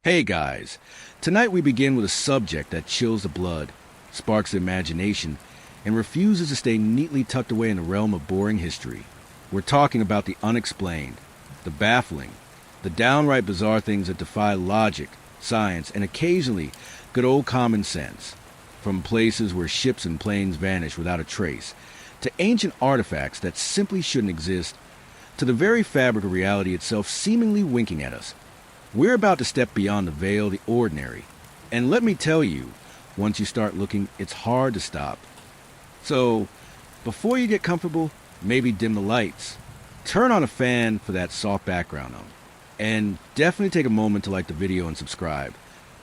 Hey guys, tonight we begin with a subject that chills the blood, sparks the imagination, and refuses to stay neatly tucked away in the realm of boring history. We're talking about the unexplained, the baffling, the downright bizarre things that defy logic, science, and occasionally good old common sense. From places where ships and planes vanish without a trace, to ancient artifacts that simply shouldn't exist, to the very fabric of reality itself seemingly winking at us. We're about to step beyond the veil of the ordinary. And let me tell you, once you start looking, it's hard to stop. So, before you get comfortable, maybe dim the lights. Turn on a fan for that soft background on. And definitely take a moment to like the video and subscribe.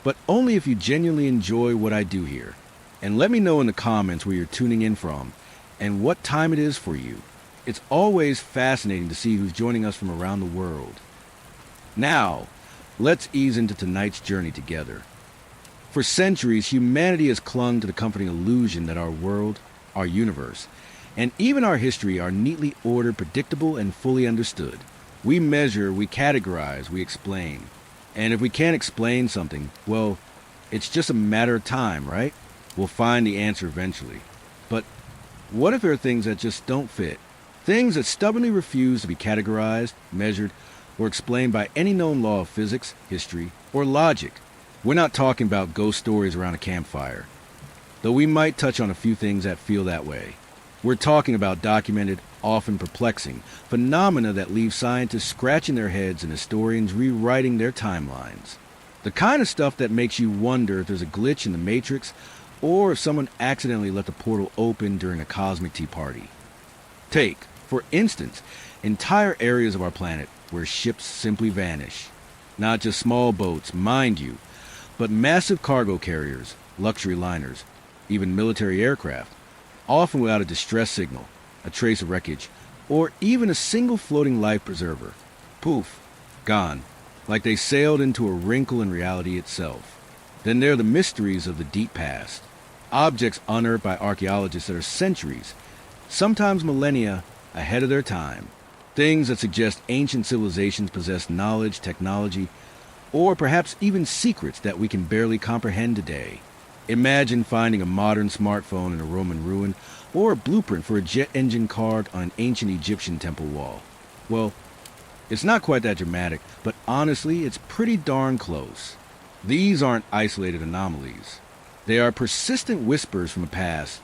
But only if you genuinely enjoy what I do here. And let me know in the comments where you're tuning in from and what time it is for you. It's always fascinating to see who's joining us from around the world. Now, let's ease into tonight's journey together. For centuries, humanity has clung to the comforting illusion that our world, our universe, and even our history are neatly ordered, predictable, and fully understood. We measure, we categorize, we explain. And if we can't explain something, well, it's just a matter of time, right? We'll find the answer eventually. But what if there are things that just don't fit? Things that stubbornly refuse to be categorized, measured, or explained by any known law of physics, history, or logic. We're not talking about ghost stories around a campfire, though we might touch on a few things that feel that way. We're talking about documented, often perplexing, phenomena that leave scientists scratching their heads and historians rewriting their timelines. The kind of stuff that makes you wonder if there's a glitch in the Matrix, or if someone accidentally left a portal open during a cosmic tea party. Take, for instance, entire areas of our planet where ships simply vanish. Not just small boats, mind you, but massive cargo carriers, luxury liners, even military aircraft, often without a distress signal, a trace of wreckage, or even a single floating life preserver. Poof, gone, like they sailed into a wrinkle in reality itself. Then there are the mysteries of the deep past, objects unearthed by archaeologists that are centuries, sometimes millennia, ahead of their time. Things that suggest ancient civilizations possessed knowledge, technology, or perhaps even secrets that we can barely comprehend today. Imagine finding a modern smartphone in a Roman ruin, or a blueprint for a jet engine carved on an ancient Egyptian temple wall. Well, it's not quite that dramatic, but honestly, it's pretty darn close. These aren't isolated anomalies. They are persistent whispers from the past,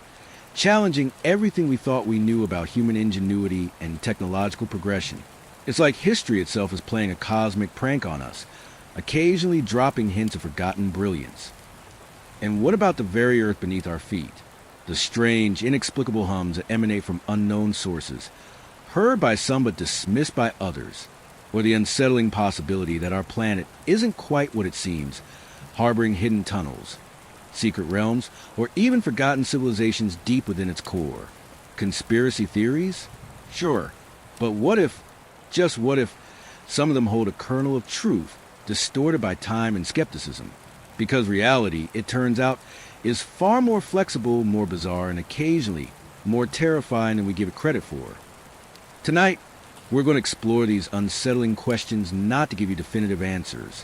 challenging everything we thought we knew about human ingenuity and technological progression. It's like history itself is playing a cosmic prank on us, occasionally dropping hints of forgotten brilliance. And what about the very earth beneath our feet? The strange, inexplicable hums that emanate from unknown sources, heard by some but dismissed by others. Or the unsettling possibility that our planet isn't quite what it seems, harboring hidden tunnels, secret realms, or even forgotten civilizations deep within its core. Conspiracy theories? Sure. But what if, just what if, some of them hold a kernel of truth, distorted by time and skepticism? Because reality, it turns out, is far more flexible, more bizarre, and occasionally more terrifying than we give it credit for. Tonight, we're going to explore these unsettling questions, not to give you definitive answers.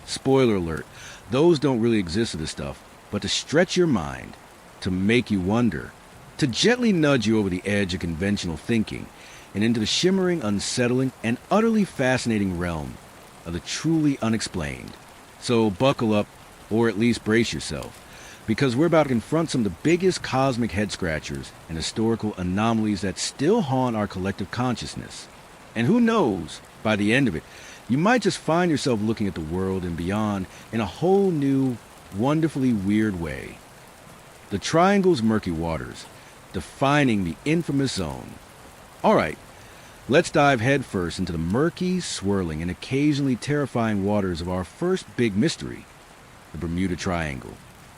Spoiler alert, those don't really exist to this stuff, but to stretch your mind, to make you wonder, to gently nudge you over the edge of conventional thinking and into the shimmering, unsettling, and utterly fascinating realm of the truly unexplained. So buckle up, or at least brace yourself, because we're about to confront some of the biggest cosmic head-scratchers and historical anomalies that still haunt our collective consciousness. And who knows, by the end of it, you might just find yourself looking at the world and beyond in a whole new, wonderfully weird way. The Triangle's murky waters, defining the infamous zone. Alright, let's dive headfirst into the murky, swirling, and occasionally terrifying waters of our first big mystery, the Bermuda Triangle.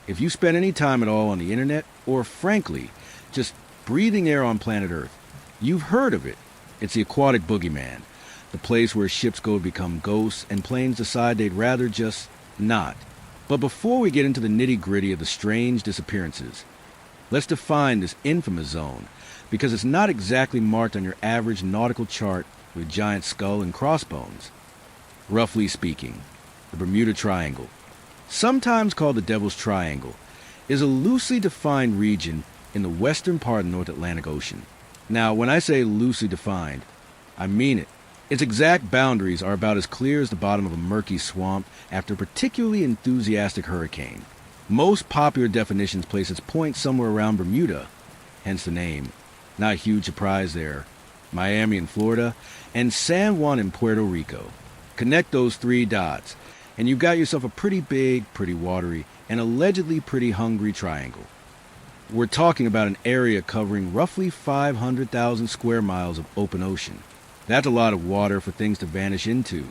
If you spend any time at all on the internet, or frankly, just breathing air on planet Earth, you've heard of it. It's the aquatic boogeyman, the place where ships go to become ghosts and planes decide they'd rather just not. But before we get into the nitty-gritty of the strange disappearances, let's define this infamous zone, because it's not exactly marked on your average nautical chart with giant skull and crossbones. Roughly speaking, the Bermuda Triangle, sometimes called the Devil's Triangle, is a loosely defined region in the western part of the North Atlantic Ocean. Now, when I say loosely defined, I mean it. Its exact boundaries are about as clear as the bottom of a murky swamp after a particularly enthusiastic hurricane. Most popular definitions place its point somewhere around Bermuda, hence the name. Not a huge surprise there. Miami in Florida, and San Juan in Puerto Rico. Connect those 3 dots, and you've got yourself a pretty big, pretty watery, and allegedly pretty hungry triangle. We're talking about an area covering roughly 500,000 square miles of open ocean. That's a lot of water for things to vanish into.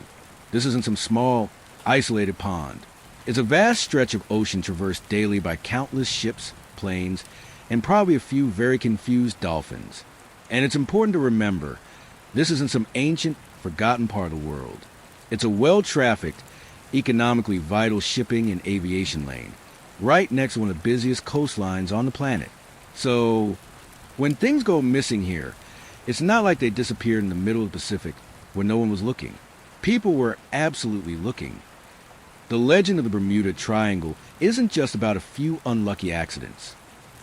This isn't some small, isolated pond. It's a vast stretch of ocean traversed daily by countless ships, planes, and probably a few very confused dolphins. And it's important to remember, this isn't some ancient, forgotten part of the world. It's a well-trafficked, economically vital shipping and aviation lane, right next to one of the busiest coastlines on the planet. So, when things go missing here, it's not like they disappeared in the middle of the Pacific where no one was looking. People were absolutely looking. The legend of the Bermuda Triangle isn't just about a few unlucky accidents.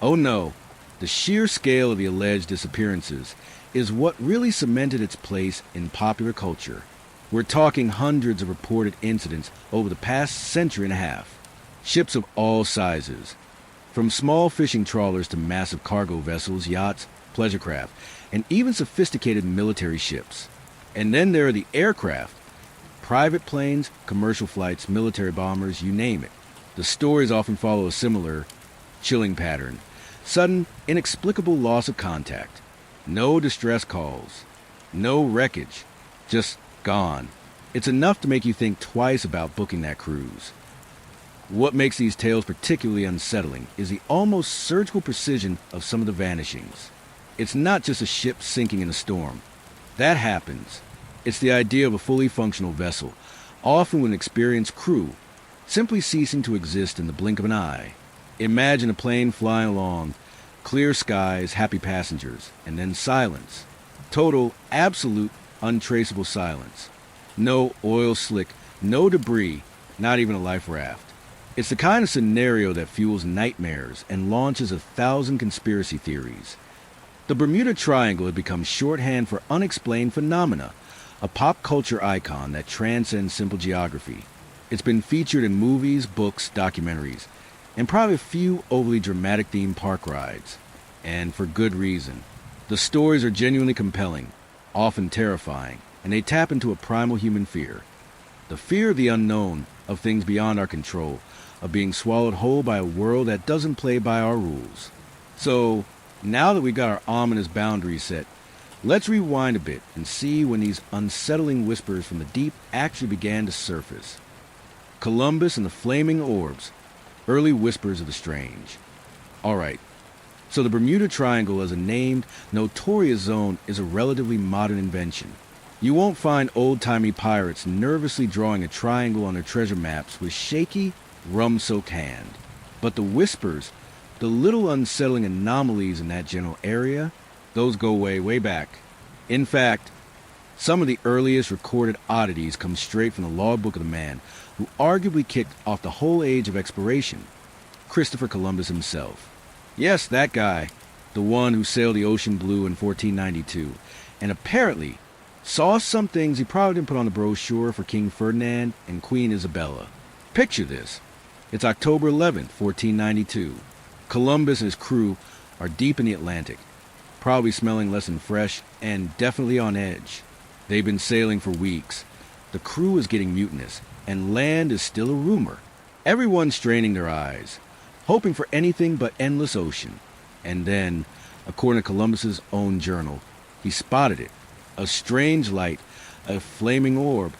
Oh no, the sheer scale of the alleged disappearances is what really cemented its place in popular culture. We're talking hundreds of reported incidents over the past century and a half. Ships of all sizes, from small fishing trawlers to massive cargo vessels, yachts, pleasure craft, and even sophisticated military ships. And then there are the aircraft, private planes, commercial flights, military bombers, you name it. The stories often follow a similar, chilling pattern. Sudden, inexplicable loss of contact. No distress calls. No wreckage. Just gone. It's enough to make you think twice about booking that cruise. What makes these tales particularly unsettling is the almost surgical precision of some of the vanishings. It's not just a ship sinking in a storm. That happens. It's the idea of a fully functional vessel, often with an experienced crew, simply ceasing to exist in the blink of an eye. Imagine a plane flying along, clear skies, happy passengers, and then silence. Total, absolute, untraceable silence. No oil slick, no debris, not even a life raft. It's the kind of scenario that fuels nightmares and launches 1,000 conspiracy theories. The Bermuda Triangle had become shorthand for unexplained phenomena, a pop culture icon that transcends simple geography. It's been featured in movies, books, documentaries, and probably a few overly dramatic theme park rides. And for good reason. The stories are genuinely compelling, often terrifying, and they tap into a primal human fear. The fear of the unknown, of things beyond our control, of being swallowed whole by a world that doesn't play by our rules. So, now that we've got our ominous boundaries set, let's rewind a bit and see when these unsettling whispers from the deep actually began to surface. Columbus and the flaming orbs, early whispers of the strange. Alright, so the Bermuda Triangle as a named, notorious zone is a relatively modern invention. You won't find old-timey pirates nervously drawing a triangle on their treasure maps with shaky, rum-soaked hand. But the whispers, the little unsettling anomalies in that general area, those go way back. In fact, some of the earliest recorded oddities come straight from the logbook of the man who arguably kicked off the whole age of exploration, Christopher Columbus himself. Yes, that guy, the one who sailed the ocean blue in 1492, and apparently saw some things he probably didn't put on the brochure for King Ferdinand and Queen Isabella. Picture this. It's October 11th, 1492. Columbus and his crew are deep in the Atlantic, probably smelling less than fresh and definitely on edge. They've been sailing for weeks. The crew is getting mutinous, and land is still a rumor. Everyone's straining their eyes, hoping for anything but endless ocean. And then, according to Columbus's own journal, he spotted it. A strange light, a flaming orb,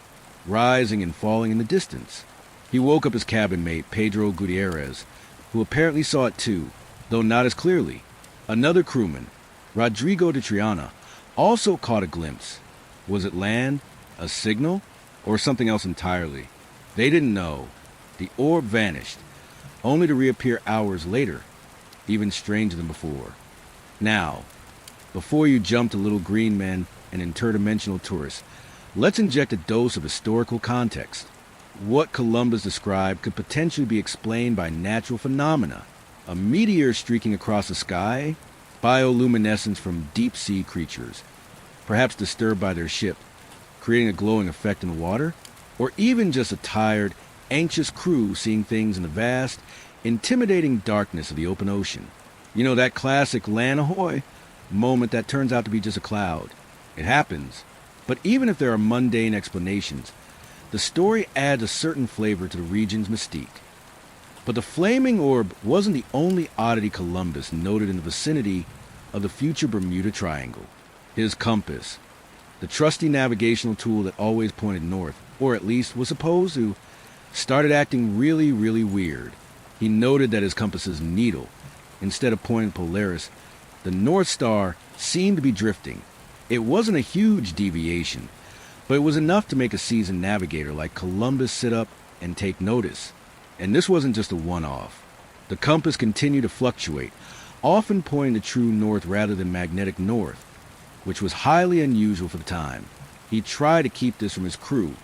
rising and falling in the distance. He woke up his cabin mate, Pedro Gutierrez, who apparently saw it too, though not as clearly. Another crewman, Rodrigo de Triana, also caught a glimpse. Was it land, a signal, or something else entirely? They didn't know. The orb vanished, only to reappear hours later, even stranger than before. Now, before you jump to little green men and interdimensional tourists, let's inject a dose of historical context. what Columbus described could potentially be explained by natural phenomena. A meteor streaking across the sky, bioluminescence from deep-sea creatures, perhaps disturbed by their ship, creating a glowing effect in the water, or even just a tired, anxious crew seeing things in the vast, intimidating darkness of the open ocean. You know, that classic land ahoy moment that turns out to be just a cloud. It happens. But even if there are mundane explanations, the story adds a certain flavor to the region's mystique. But the flaming orb wasn't the only oddity Columbus noted in the vicinity of the future Bermuda Triangle. His compass, the trusty navigational tool that always pointed north, or at least was supposed to, started acting really, really weird. He noted that his compass's needle, instead of pointing Polaris, the North Star seemed to be drifting. It wasn't a huge deviation, but it was enough to make a seasoned navigator like Columbus sit up and take notice. And this wasn't just a one-off. The compass continued to fluctuate, often pointing to true north rather than magnetic north, which was highly unusual for the time. He tried to keep this from his crew,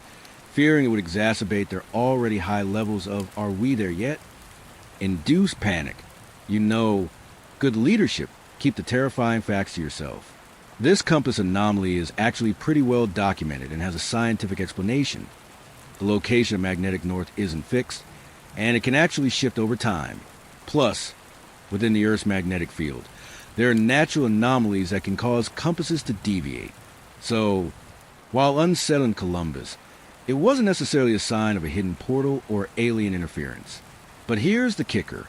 fearing it would exacerbate their already high levels of "are we there yet?" Induce panic. You know, good leadership. Keep the terrifying facts to yourself. This compass anomaly is actually pretty well documented and has a scientific explanation. The location of magnetic north isn't fixed, and it can actually shift over time. Plus, within the Earth's magnetic field, there are natural anomalies that can cause compasses to deviate. So, while unsettling Columbus, it wasn't necessarily a sign of a hidden portal or alien interference. But here's the kicker.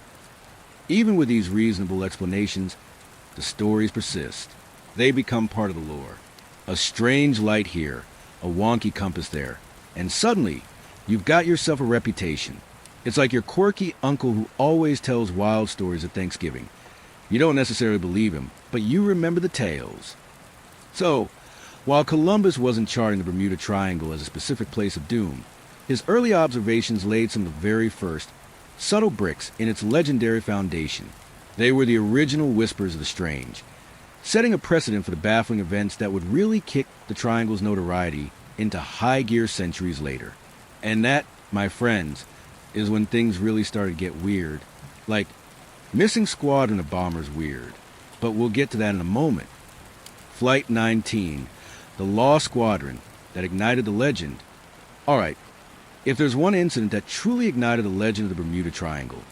Even with these reasonable explanations, the stories persist. They become part of the lore. A strange light here, a wonky compass there, and suddenly, you've got yourself a reputation. It's like your quirky uncle who always tells wild stories at Thanksgiving. You don't necessarily believe him, but you remember the tales. So, while Columbus wasn't charting the Bermuda Triangle as a specific place of doom, his early observations laid some of the very first, subtle bricks in its legendary foundation. They were the original whispers of the strange, setting a precedent for the baffling events that would really kick the triangle's notoriety into high gear centuries later. And that, my friends, is when things really started to get weird. Like, missing squadron of bombers weird, but we'll get to that in a moment. Flight 19, the Lost Squadron that ignited the legend. Alright, if there's one incident that truly ignited the legend of the Bermuda Triangle,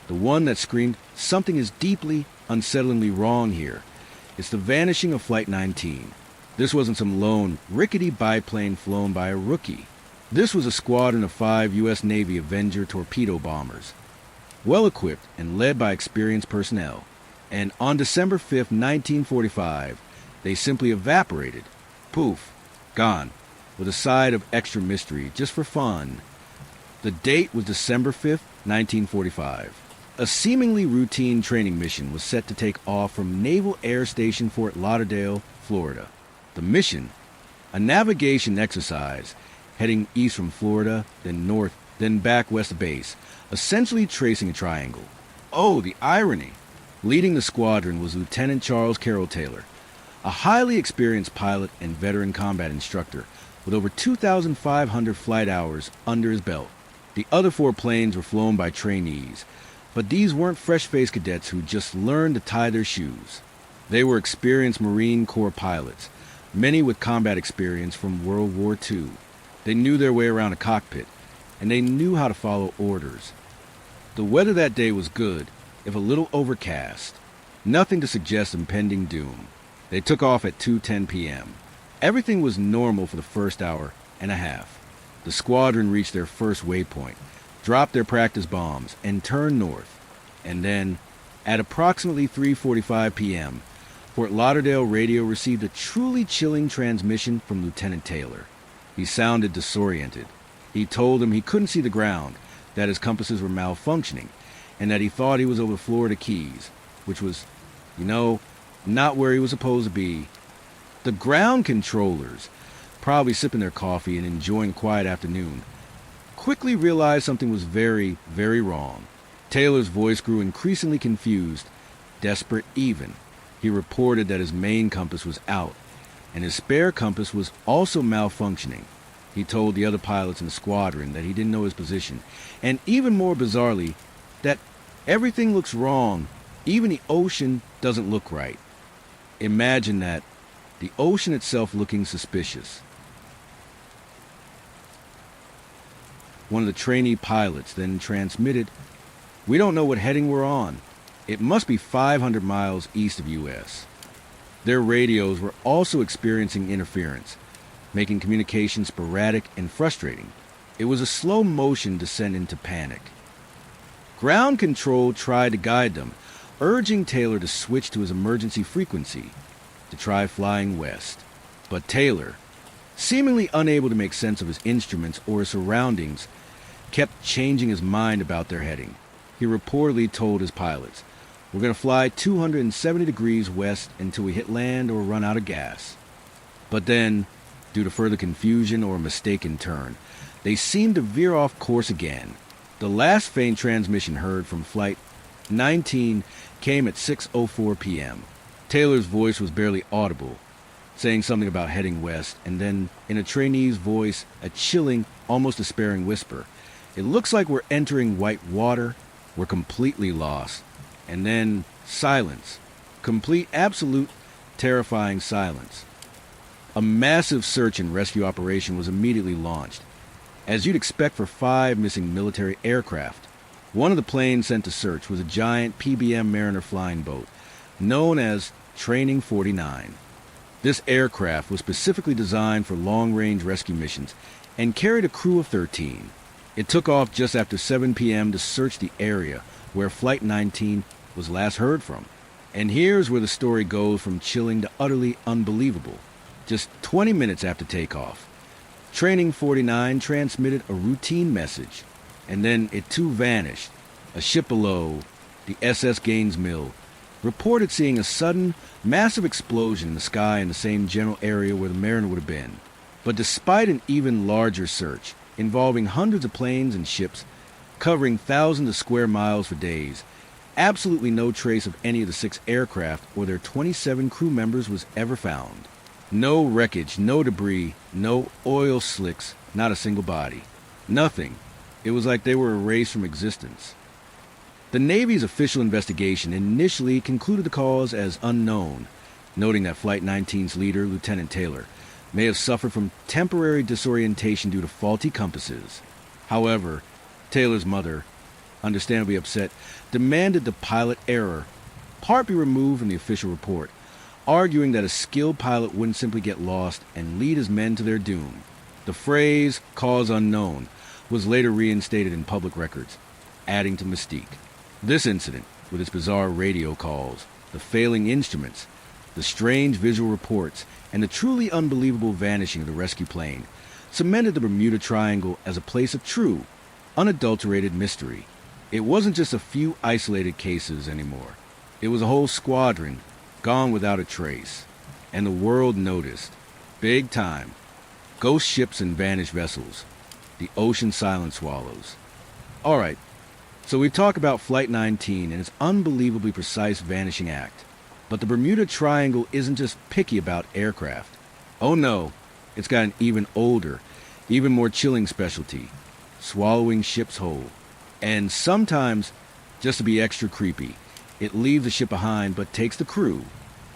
the one that screamed something is deeply, unsettlingly wrong here, it's the vanishing of Flight 19. This wasn't some lone, rickety biplane flown by a rookie. This was a squadron of 5 U.S. Navy Avenger torpedo bombers, well-equipped and led by experienced personnel. And on December 5th, 1945, they simply evaporated. Poof, gone, with a side of extra mystery, just for fun. The date was December 5th, 1945. A seemingly routine training mission was set to take off from Naval Air Station Fort Lauderdale, Florida. The mission, a navigation exercise, heading east from Florida, then north, then back west of base, essentially tracing a triangle. Oh, the irony! Leading the squadron was Lieutenant Charles Carroll Taylor, a highly experienced pilot and veteran combat instructor with over 2,500 flight hours under his belt. The other 4 planes were flown by trainees, but these weren't fresh-faced cadets who just learned to tie their shoes. They were experienced Marine Corps pilots, many with combat experience from World War II. They knew their way around a cockpit, and they knew how to follow orders. The weather that day was good, if a little overcast. Nothing to suggest impending doom. They took off at 2:10 p.m. Everything was normal for the first hour and a half. The squadron reached their first waypoint, dropped their practice bombs, and turned north. And then, at approximately 3:45 p.m., Fort Lauderdale radio received a truly chilling transmission from Lieutenant Taylor. He sounded disoriented. He told them he couldn't see the ground, that his compasses were malfunctioning, and that he thought he was over the Florida Keys, which was, not where he was supposed to be. The ground controllers, probably sipping their coffee and enjoying a quiet afternoon, quickly realized something was very, very wrong. Taylor's voice grew increasingly confused, desperate even. He reported that his main compass was out, and his spare compass was also malfunctioning. He told the other pilots in the squadron that he didn't know his position, and even more bizarrely, that everything looks wrong. Even the ocean doesn't look right. Imagine that, the ocean itself looking suspicious. One of the trainee pilots then transmitted, "We don't know what heading we're on. It must be 500 miles east of US. Their radios were also experiencing interference, making communication sporadic and frustrating. It was a slow-motion descent into panic. Ground control tried to guide them, urging Taylor to switch to his emergency frequency, to try flying west. But Taylor, seemingly unable to make sense of his instruments or his surroundings, kept changing his mind about their heading. He reportedly told his pilots, "We're going to fly 270 degrees west until we hit land or run out of gas." But then, due to further confusion or a mistaken turn, they seemed to veer off course again. The last faint transmission heard from Flight 19 came at 6:04 p.m. Taylor's voice was barely audible, saying something about heading west, and then, in a trainee's voice, a chilling, almost despairing whisper, "It looks like we're entering white water. We're completely lost." And then silence. Complete, absolute, terrifying silence. A massive search and rescue operation was immediately launched, as you'd expect for 5 missing military aircraft. One of the planes sent to search was a giant PBM Mariner flying boat, known as Training 49. This aircraft was specifically designed for long-range rescue missions and carried a crew of 13. It took off just after 7 p.m. to search the area where Flight 19 was last heard from. And here's where the story goes from chilling to utterly unbelievable. Just 20 minutes after takeoff, Training 49 transmitted a routine message, and then it too vanished. A ship below, the SS Gaines Mill, reported seeing a sudden, massive explosion in the sky in the same general area where the Mariner would have been. But despite an even larger search, involving hundreds of planes and ships, covering thousands of square miles for days, absolutely no trace of any of the 6 aircraft or their 27 crew members was ever found. No wreckage, no debris, no oil slicks, not a single body. Nothing. It was like they were erased from existence. The Navy's official investigation initially concluded the cause as unknown, noting that Flight 19's leader, Lieutenant Taylor, may have suffered from temporary disorientation due to faulty compasses. However, Taylor's mother, understandably upset, demanded the pilot error part be removed from the official report, arguing that a skilled pilot wouldn't simply get lost and lead his men to their doom. The phrase, "cause unknown," was later reinstated in public records, adding to mystique. This incident, with its bizarre radio calls, the failing instruments, the strange visual reports, and the truly unbelievable vanishing of the rescue plane, cemented the Bermuda Triangle as a place of true, unadulterated mystery. It wasn't just a few isolated cases anymore. It was a whole squadron, gone without a trace. And the world noticed. Big time. Ghost ships and vanished vessels. The ocean silent swallows. Alright, so we've talked about Flight 19 and its unbelievably precise vanishing act. But the Bermuda Triangle isn't just picky about aircraft. Oh no, it's got an even older, even more chilling specialty. Swallowing ships whole. And sometimes, just to be extra creepy, it leaves the ship behind but takes the crew.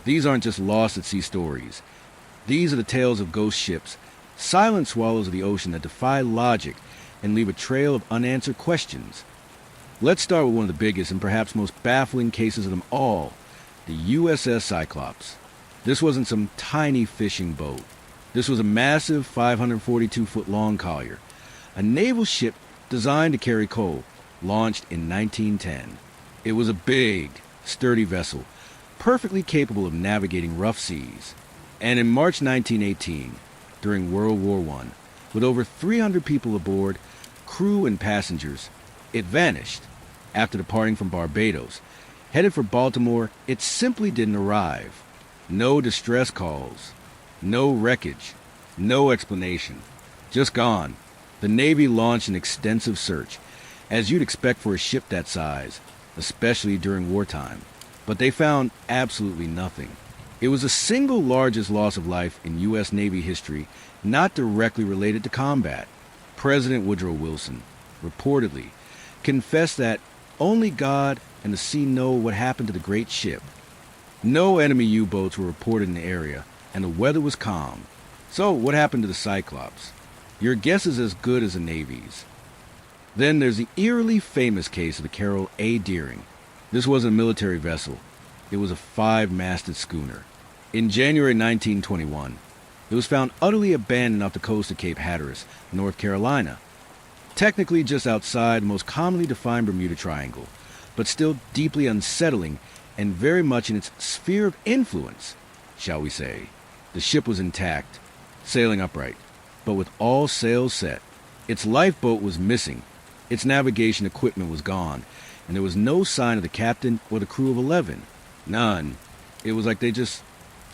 These aren't just lost at sea stories. These are the tales of ghost ships, silent swallows of the ocean that defy logic and leave a trail of unanswered questions. Let's start with one of the biggest and perhaps most baffling cases of them all, the USS Cyclops. This wasn't some tiny fishing boat. This was a massive 542-foot-long collier, a naval ship designed to carry coal, launched in 1910. It was a big, sturdy vessel, perfectly capable of navigating rough seas. And in March 1918, during World War I, with over 300 people aboard, crew and passengers, it vanished. After departing from Barbados, headed for Baltimore, it simply didn't arrive. No distress calls, no wreckage, no explanation. Just gone. The Navy launched an extensive search, as you'd expect for a ship that size, especially during wartime. But they found absolutely nothing. It was the single largest loss of life in U.S. Navy history, not directly related to combat. President Woodrow Wilson, reportedly, confessed that only God and the sea know what happened to the great ship. No enemy U-boats were reported in the area, and the weather was calm. So what happened to the Cyclops? Your guess is as good as the Navy's. Then there's the eerily famous case of the Carroll A. Deering. This wasn't a military vessel. It was a 5-masted schooner. In January 1921, it was found utterly abandoned off the coast of Cape Hatteras, North Carolina. Technically just outside the most commonly defined Bermuda Triangle, but still deeply unsettling and very much in its sphere of influence, shall we say. The ship was intact, sailing upright, but with all sails set. Its lifeboat was missing. Its navigation equipment was gone, and there was no sign of the captain or the crew of 11. None. It was like they just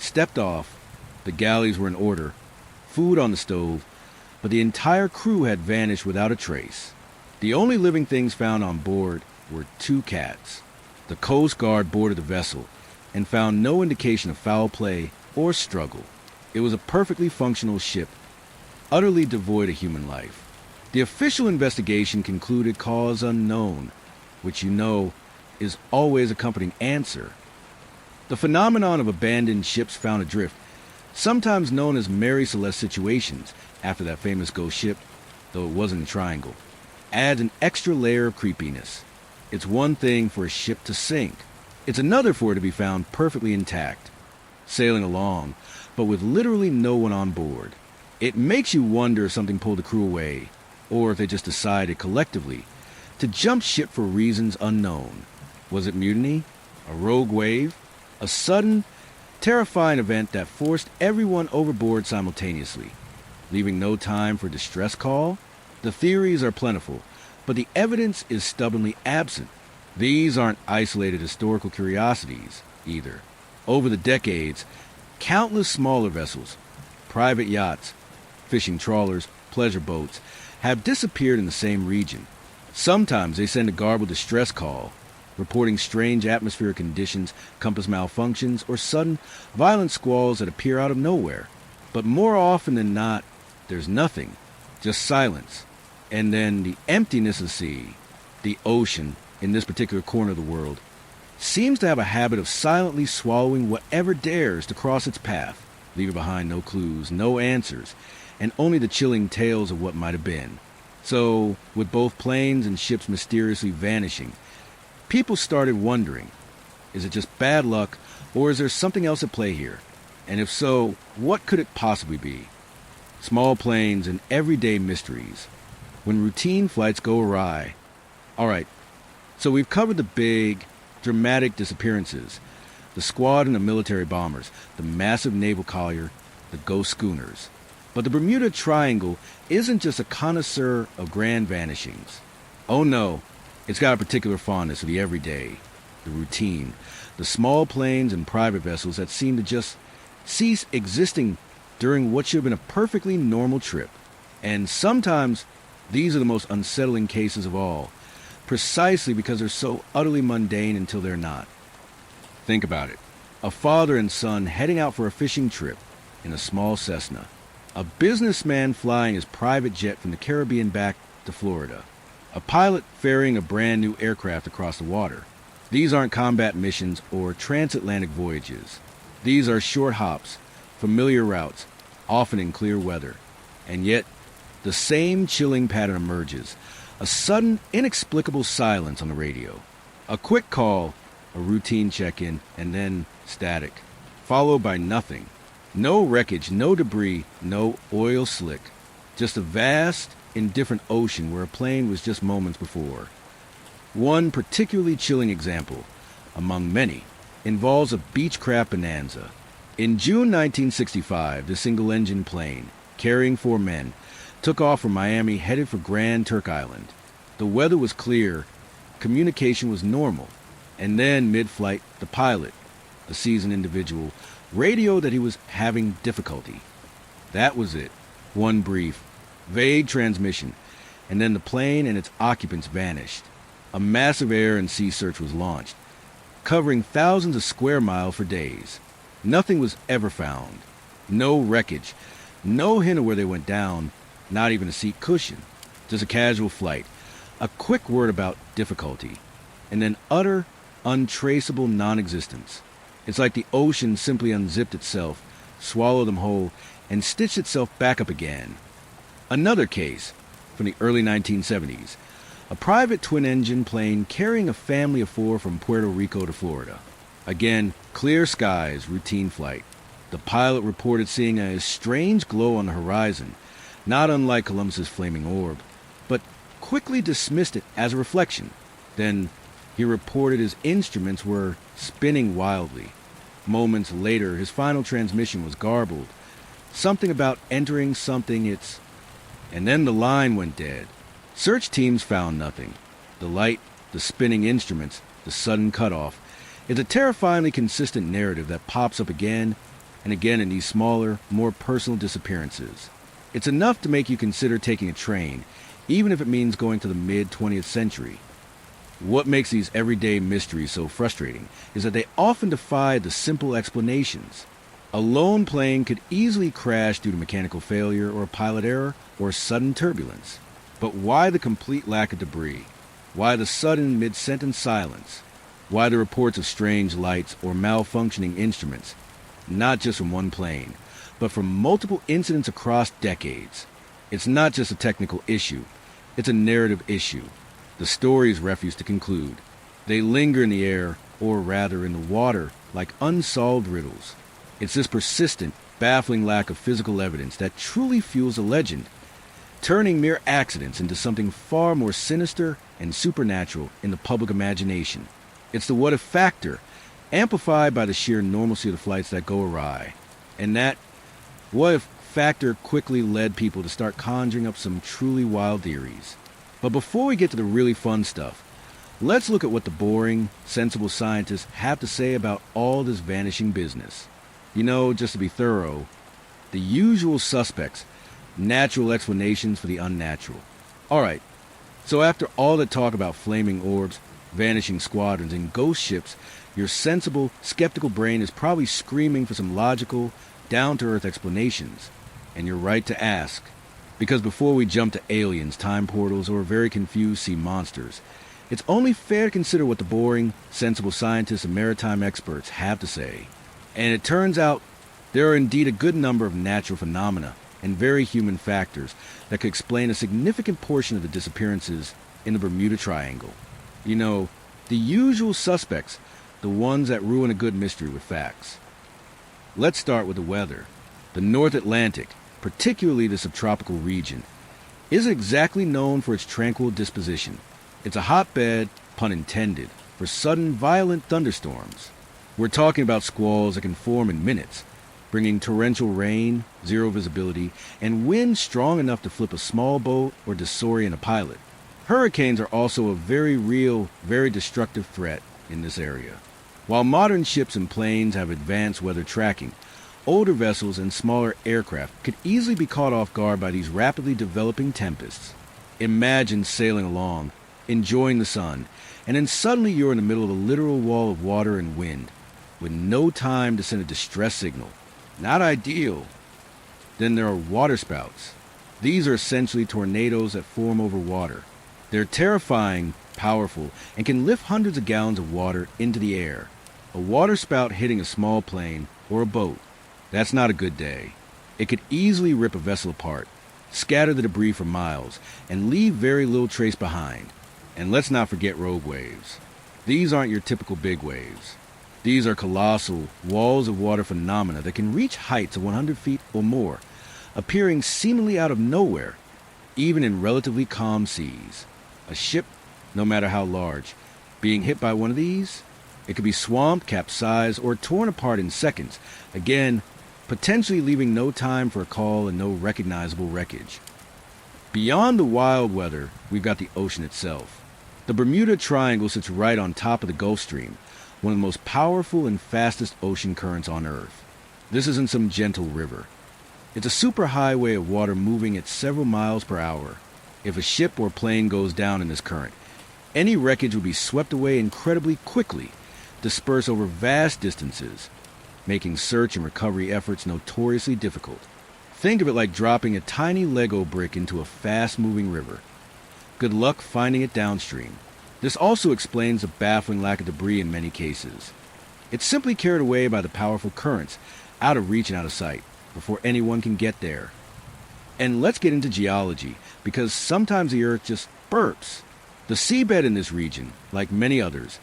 stepped off. The galleys were in order, food on the stove, but the entire crew had vanished without a trace. The only living things found on board were 2 cats. The Coast Guard boarded the vessel and found no indication of foul play or struggle. It was a perfectly functional ship, utterly devoid of human life. The official investigation concluded cause unknown, which you know is always accompanying answer. The phenomenon of abandoned ships found adrift, sometimes known as Mary Celeste situations after that famous ghost ship, though it wasn't a triangle, adds an extra layer of creepiness. It's one thing for a ship to sink. It's another for it to be found perfectly intact, sailing along, but with literally no one on board. It makes you wonder if something pulled the crew away, or if they just decided collectively to jump ship for reasons unknown. Was it mutiny? A rogue wave? A sudden, terrifying event that forced everyone overboard simultaneously, leaving no time for distress call? The theories are plentiful, but the evidence is stubbornly absent. These aren't isolated historical curiosities, either. Over the decades, countless smaller vessels, private yachts, fishing trawlers, pleasure boats, have disappeared in the same region. Sometimes they send a garbled distress call, reporting strange atmospheric conditions, compass malfunctions, or sudden, violent squalls that appear out of nowhere. But more often than not, there's nothing, just silence. And then the emptiness of the sea, the ocean, in this particular corner of the world, seems to have a habit of silently swallowing whatever dares to cross its path, leaving behind no clues, no answers, and only the chilling tales of what might have been. So, with both planes and ships mysteriously vanishing, people started wondering, is it just bad luck, or is there something else at play here? And if so, what could it possibly be? Small planes and everyday mysteries. When routine flights go awry. Alright, so we've covered the big, dramatic disappearances, the squadron of military bombers, the massive naval collier, the ghost schooners. But the Bermuda Triangle isn't just a connoisseur of grand vanishings. Oh no, it's got a particular fondness for the everyday, the routine, the small planes and private vessels that seem to just cease existing during what should have been a perfectly normal trip. And sometimes these are the most unsettling cases of all, precisely because they're so utterly mundane until they're not. Think about it. A father and son heading out for a fishing trip in a small Cessna. A businessman flying his private jet from the Caribbean back to Florida. A pilot ferrying a brand new aircraft across the water. These aren't combat missions or transatlantic voyages. These are short hops, familiar routes, often in clear weather. And yet, the same chilling pattern emerges. A sudden, inexplicable silence on the radio. A quick call, a routine check-in, and then static, followed by nothing. No wreckage, no debris, no oil slick. Just a vast, indifferent ocean where a plane was just moments before. One particularly chilling example, among many, involves a Beechcraft Bonanza. In June 1965, the single-engine plane, carrying 4 men, took off from Miami headed for Grand Turk Island. The weather was clear, communication was normal, and then mid-flight, the pilot, a seasoned individual, radioed that he was having difficulty. That was it. One brief, vague transmission, and then the plane and its occupants vanished. A massive air and sea search was launched, covering thousands of square miles for days. Nothing was ever found. No wreckage. No hint of where they went down, not even a seat cushion. Just a casual flight. A quick word about difficulty. And then utter, untraceable non-existence. It's like the ocean simply unzipped itself, swallowed them whole, and stitched itself back up again. Another case from the early 1970s. A private twin-engine plane carrying a family of 4 from Puerto Rico to Florida. Again, clear skies, routine flight. The pilot reported seeing a strange glow on the horizon, not unlike Columbus's flaming orb, but quickly dismissed it as a reflection. Then he reported his instruments were spinning wildly. Moments later, his final transmission was garbled. Something about entering something it's... And then the line went dead. Search teams found nothing. The light, the spinning instruments, the sudden cutoff. It's a terrifyingly consistent narrative that pops up again and again in these smaller, more personal disappearances. It's enough to make you consider taking a train, even if it means going to the mid-20th century. What makes these everyday mysteries so frustrating is that they often defy the simple explanations. A lone plane could easily crash due to mechanical failure or pilot error or sudden turbulence. But why the complete lack of debris? Why the sudden mid-sentence silence? Why the reports of strange lights or malfunctioning instruments? Not just from one plane, but from multiple incidents across decades. It's not just a technical issue. It's a narrative issue. The stories refuse to conclude. They linger in the air, or rather in the water, like unsolved riddles. It's this persistent, baffling lack of physical evidence that truly fuels a legend, turning mere accidents into something far more sinister and supernatural in the public imagination. It's the what-if factor, amplified by the sheer normalcy of the flights that go awry. And that what-if factor quickly led people to start conjuring up some truly wild theories. But before we get to the really fun stuff, let's look at what the boring, sensible scientists have to say about all this vanishing business. You know, just to be thorough, the usual suspects, natural explanations for the unnatural. Alright, so after all that talk about flaming orbs, vanishing squadrons, and ghost ships, your sensible, skeptical brain is probably screaming for some logical, down-to-earth explanations. And you're right to ask. Because before we jump to aliens, time portals, or very confused sea monsters, it's only fair to consider what the boring, sensible scientists and maritime experts have to say. And it turns out there are indeed a good number of natural phenomena and very human factors that could explain a significant portion of the disappearances in the Bermuda Triangle. You know, the usual suspects, the ones that ruin a good mystery with facts. Let's start with the weather. The North Atlantic, particularly the subtropical region, isn't exactly known for its tranquil disposition. It's a hotbed, pun intended, for sudden violent thunderstorms. We're talking about squalls that can form in minutes, bringing torrential rain, zero visibility, and wind strong enough to flip a small boat or disorient a pilot. Hurricanes are also a very real, very destructive threat in this area. While modern ships and planes have advanced weather tracking, older vessels and smaller aircraft could easily be caught off guard by these rapidly developing tempests. Imagine sailing along, enjoying the sun, and then suddenly you're in the middle of a literal wall of water and wind, with no time to send a distress signal. Not ideal. Then there are waterspouts. These are essentially tornadoes that form over water. They're terrifying, powerful, and can lift hundreds of gallons of water into the air. A waterspout hitting a small plane or a boat, that's not a good day. It could easily rip a vessel apart, scatter the debris for miles, and leave very little trace behind. And let's not forget rogue waves. These aren't your typical big waves. These are colossal, walls of water phenomena that can reach heights of 100 feet or more, appearing seemingly out of nowhere, even in relatively calm seas. A ship, no matter how large, being hit by one of these, it could be swamped, capsized, or torn apart in seconds, again, potentially leaving no time for a call and no recognizable wreckage. Beyond the wild weather, we've got the ocean itself. The Bermuda Triangle sits right on top of the Gulf Stream, one of the most powerful and fastest ocean currents on Earth. This isn't some gentle river. It's a superhighway of water moving at several miles per hour. If a ship or plane goes down in this current, any wreckage will be swept away incredibly quickly, dispersed over vast distances. making search and recovery efforts notoriously difficult. Think of it like dropping a tiny Lego brick into a fast-moving river. Good luck finding it downstream. This also explains the baffling lack of debris in many cases. It's simply carried away by the powerful currents, out of reach and out of sight, before anyone can get there. And let's get into geology, because sometimes the Earth just burps. The seabed in this region, like many others,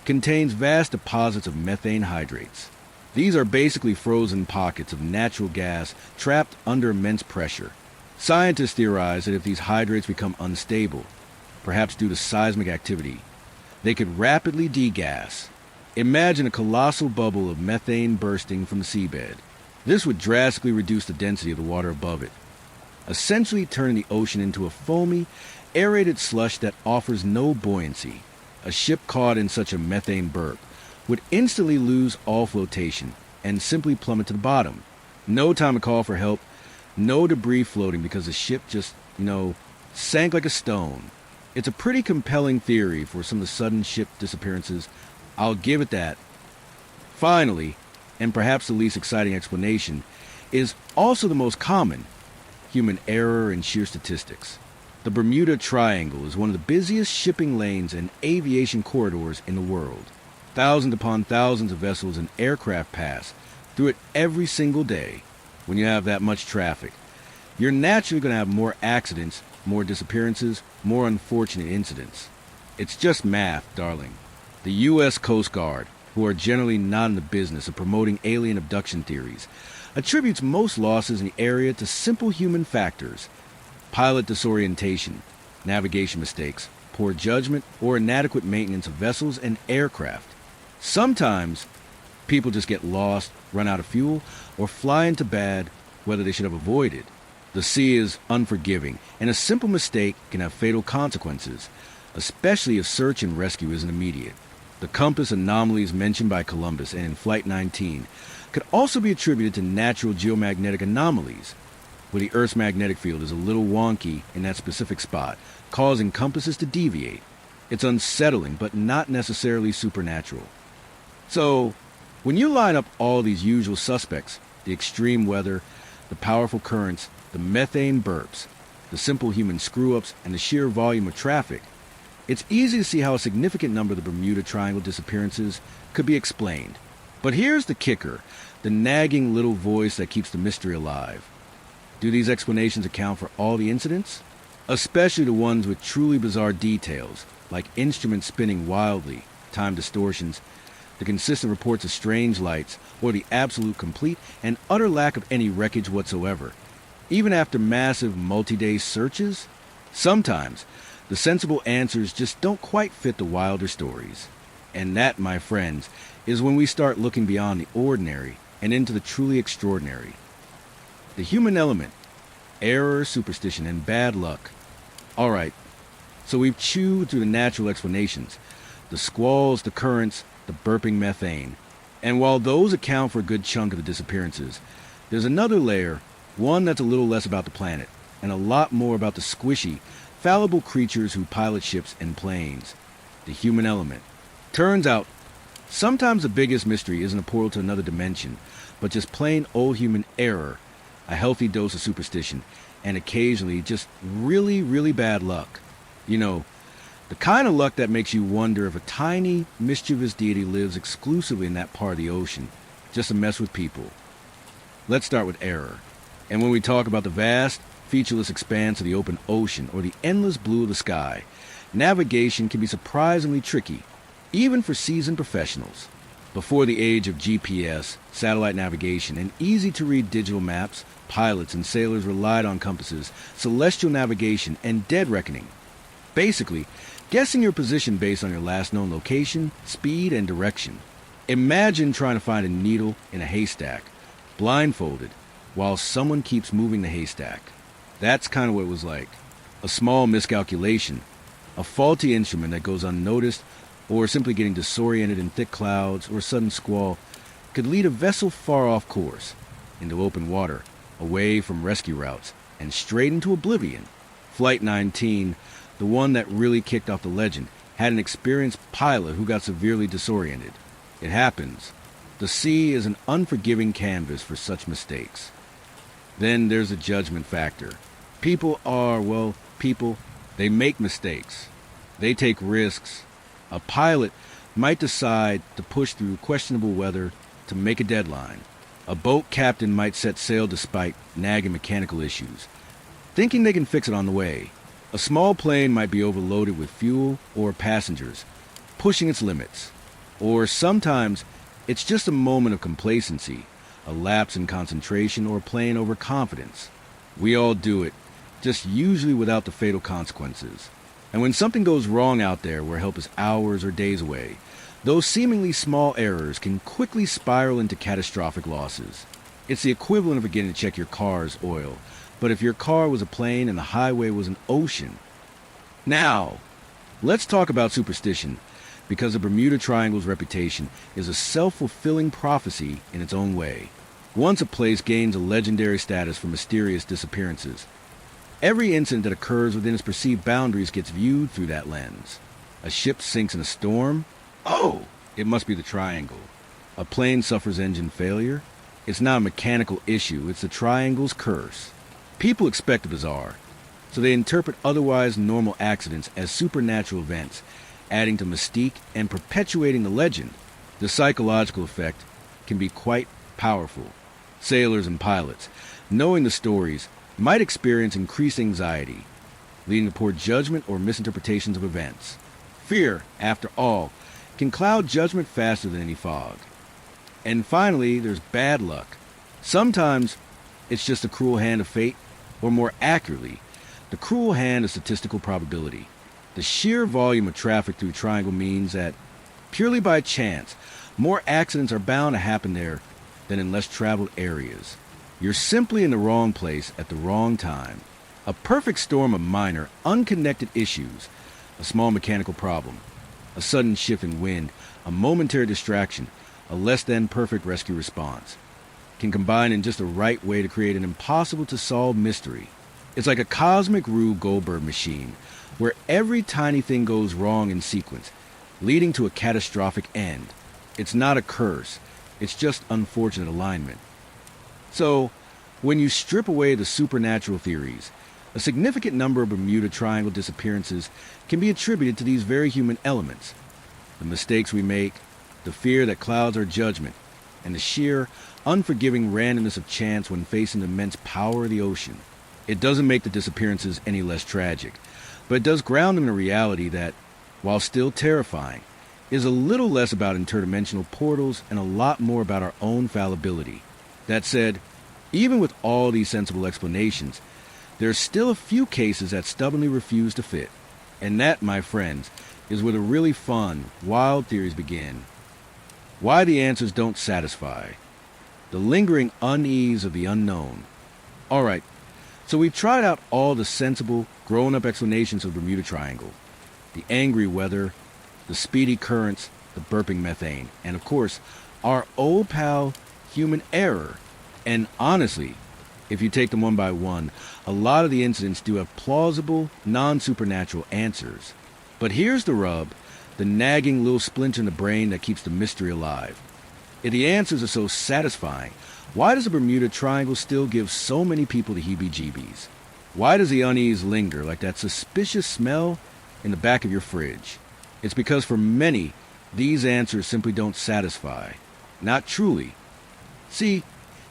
contains vast deposits of methane hydrates. These are basically frozen pockets of natural gas trapped under immense pressure. Scientists theorize that if these hydrates become unstable, perhaps due to seismic activity, they could rapidly degas. Imagine a colossal bubble of methane bursting from the seabed. This would drastically reduce the density of the water above it, essentially turning the ocean into a foamy, aerated slush that offers no buoyancy. A ship caught in such a methane burp would instantly lose all flotation and simply plummet to the bottom. No time to call for help, no debris floating because the ship just, sank like a stone. It's a pretty compelling theory for some of the sudden ship disappearances. I'll give it that. Finally, and perhaps the least exciting explanation, is also the most common: human error and sheer statistics. The Bermuda Triangle is one of the busiest shipping lanes and aviation corridors in the world. Thousands upon thousands of vessels and aircraft pass through it every single day. When you have that much traffic, you're naturally going to have more accidents, more disappearances, more unfortunate incidents. It's just math, darling. The U.S. Coast Guard, who are generally not in the business of promoting alien abduction theories, attributes most losses in the area to simple human factors: pilot disorientation, navigation mistakes, poor judgment, or inadequate maintenance of vessels and aircraft. Sometimes, people just get lost, run out of fuel, or fly into bad weather they should have avoided. The sea is unforgiving, and a simple mistake can have fatal consequences, especially if search and rescue isn't immediate. The compass anomalies mentioned by Columbus and in Flight 19 could also be attributed to natural geomagnetic anomalies, where the Earth's magnetic field is a little wonky in that specific spot, causing compasses to deviate. It's unsettling, but not necessarily supernatural. So, when you line up all these usual suspects, the extreme weather, the powerful currents, the methane burps, the simple human screw-ups, and the sheer volume of traffic, it's easy to see how a significant number of the Bermuda Triangle disappearances could be explained. But here's the kicker, the nagging little voice that keeps the mystery alive. Do these explanations account for all the incidents? Especially the ones with truly bizarre details, like instruments spinning wildly, time distortions, the consistent reports of strange lights, or the absolute complete and utter lack of any wreckage whatsoever. Even after massive multi-day searches, sometimes the sensible answers just don't quite fit the wilder stories. And that, my friends, is when we start looking beyond the ordinary and into the truly extraordinary. The human element, error, superstition, and bad luck. All right, so we've chewed through the natural explanations, the squalls, the currents, the burping methane. And while those account for a good chunk of the disappearances, there's another layer, one that's a little less about the planet, and a lot more about the squishy, fallible creatures who pilot ships and planes. The human element. Turns out, sometimes the biggest mystery isn't a portal to another dimension, but just plain old human error, a healthy dose of superstition, and occasionally just really, really bad luck. The kind of luck that makes you wonder if a tiny, mischievous deity lives exclusively in that part of the ocean, just to mess with people. Let's start with error. And when we talk about the vast, featureless expanse of the open ocean or the endless blue of the sky, navigation can be surprisingly tricky, even for seasoned professionals. Before the age of GPS, satellite navigation, and easy-to-read digital maps, pilots and sailors relied on compasses, celestial navigation, and dead reckoning. Basically, guessing your position based on your last known location, speed, and direction. Imagine trying to find a needle in a haystack, blindfolded, while someone keeps moving the haystack. That's kind of what it was like. A small miscalculation, a faulty instrument that goes unnoticed, or simply getting disoriented in thick clouds or a sudden squall could lead a vessel far off course, into open water, away from rescue routes, and straight into oblivion. Flight 19, the one that really kicked off the legend, had an experienced pilot who got severely disoriented. It happens. The sea is an unforgiving canvas for such mistakes. Then there's the judgment factor. People, they make mistakes. They take risks. A pilot might decide to push through questionable weather to make a deadline. A boat captain might set sail despite nagging mechanical issues, thinking they can fix it on the way. A small plane might be overloaded with fuel or passengers, pushing its limits. Or sometimes it's just a moment of complacency, a lapse in concentration, or plain overconfidence. We all do it, just usually without the fatal consequences. And when something goes wrong out there where help is hours or days away, those seemingly small errors can quickly spiral into catastrophic losses. It's the equivalent of forgetting to check your car's oil, but if your car was a plane and the highway was an ocean. Now, let's talk about superstition, because the Bermuda Triangle's reputation is a self-fulfilling prophecy in its own way. Once a place gains a legendary status for mysterious disappearances, every incident that occurs within its perceived boundaries gets viewed through that lens. A ship sinks in a storm? Oh, it must be the triangle. A plane suffers engine failure? It's not a mechanical issue, it's the triangle's curse. People expect the bizarre, so they interpret otherwise normal accidents as supernatural events, adding to mystique and perpetuating the legend. The psychological effect can be quite powerful. Sailors and pilots, knowing the stories, might experience increased anxiety, leading to poor judgment or misinterpretations of events. Fear, after all, can cloud judgment faster than any fog. And finally, there's bad luck. Sometimes it's just the cruel hand of fate, or more accurately, the cruel hand of statistical probability. The sheer volume of traffic through Triangle means that, purely by chance, more accidents are bound to happen there than in less traveled areas. You're simply in the wrong place at the wrong time. A perfect storm of minor, unconnected issues, a small mechanical problem, a sudden shift in wind, a momentary distraction, a less than perfect rescue response, can combine in just the right way to create an impossible-to-solve mystery. It's like a cosmic Rube Goldberg machine, where every tiny thing goes wrong in sequence, leading to a catastrophic end. It's not a curse, it's just unfortunate alignment. So, when you strip away the supernatural theories, a significant number of Bermuda Triangle disappearances can be attributed to these very human elements. The mistakes we make, the fear that clouds our judgment, and the sheer, unforgiving randomness of chance when facing the immense power of the ocean. It doesn't make the disappearances any less tragic, but it does ground them in a reality that, while still terrifying, is a little less about interdimensional portals and a lot more about our own fallibility. That said, even with all these sensible explanations, there are still a few cases that stubbornly refuse to fit. And that, my friends, is where the really fun, wild theories begin. Why the answers don't satisfy. The lingering unease of the unknown. Alright, so we've tried out all the sensible, grown-up explanations of the Bermuda Triangle. The angry weather, the speedy currents, the burping methane, and of course, our old pal, human error. And honestly, if you take them one by one, a lot of the incidents do have plausible, non-supernatural answers. But here's the rub, the nagging little splinter in the brain that keeps the mystery alive. If the answers are so satisfying, why does the Bermuda Triangle still give so many people the heebie-jeebies? Why does the unease linger like that suspicious smell in the back of your fridge? It's because for many, these answers simply don't satisfy. Not truly. See,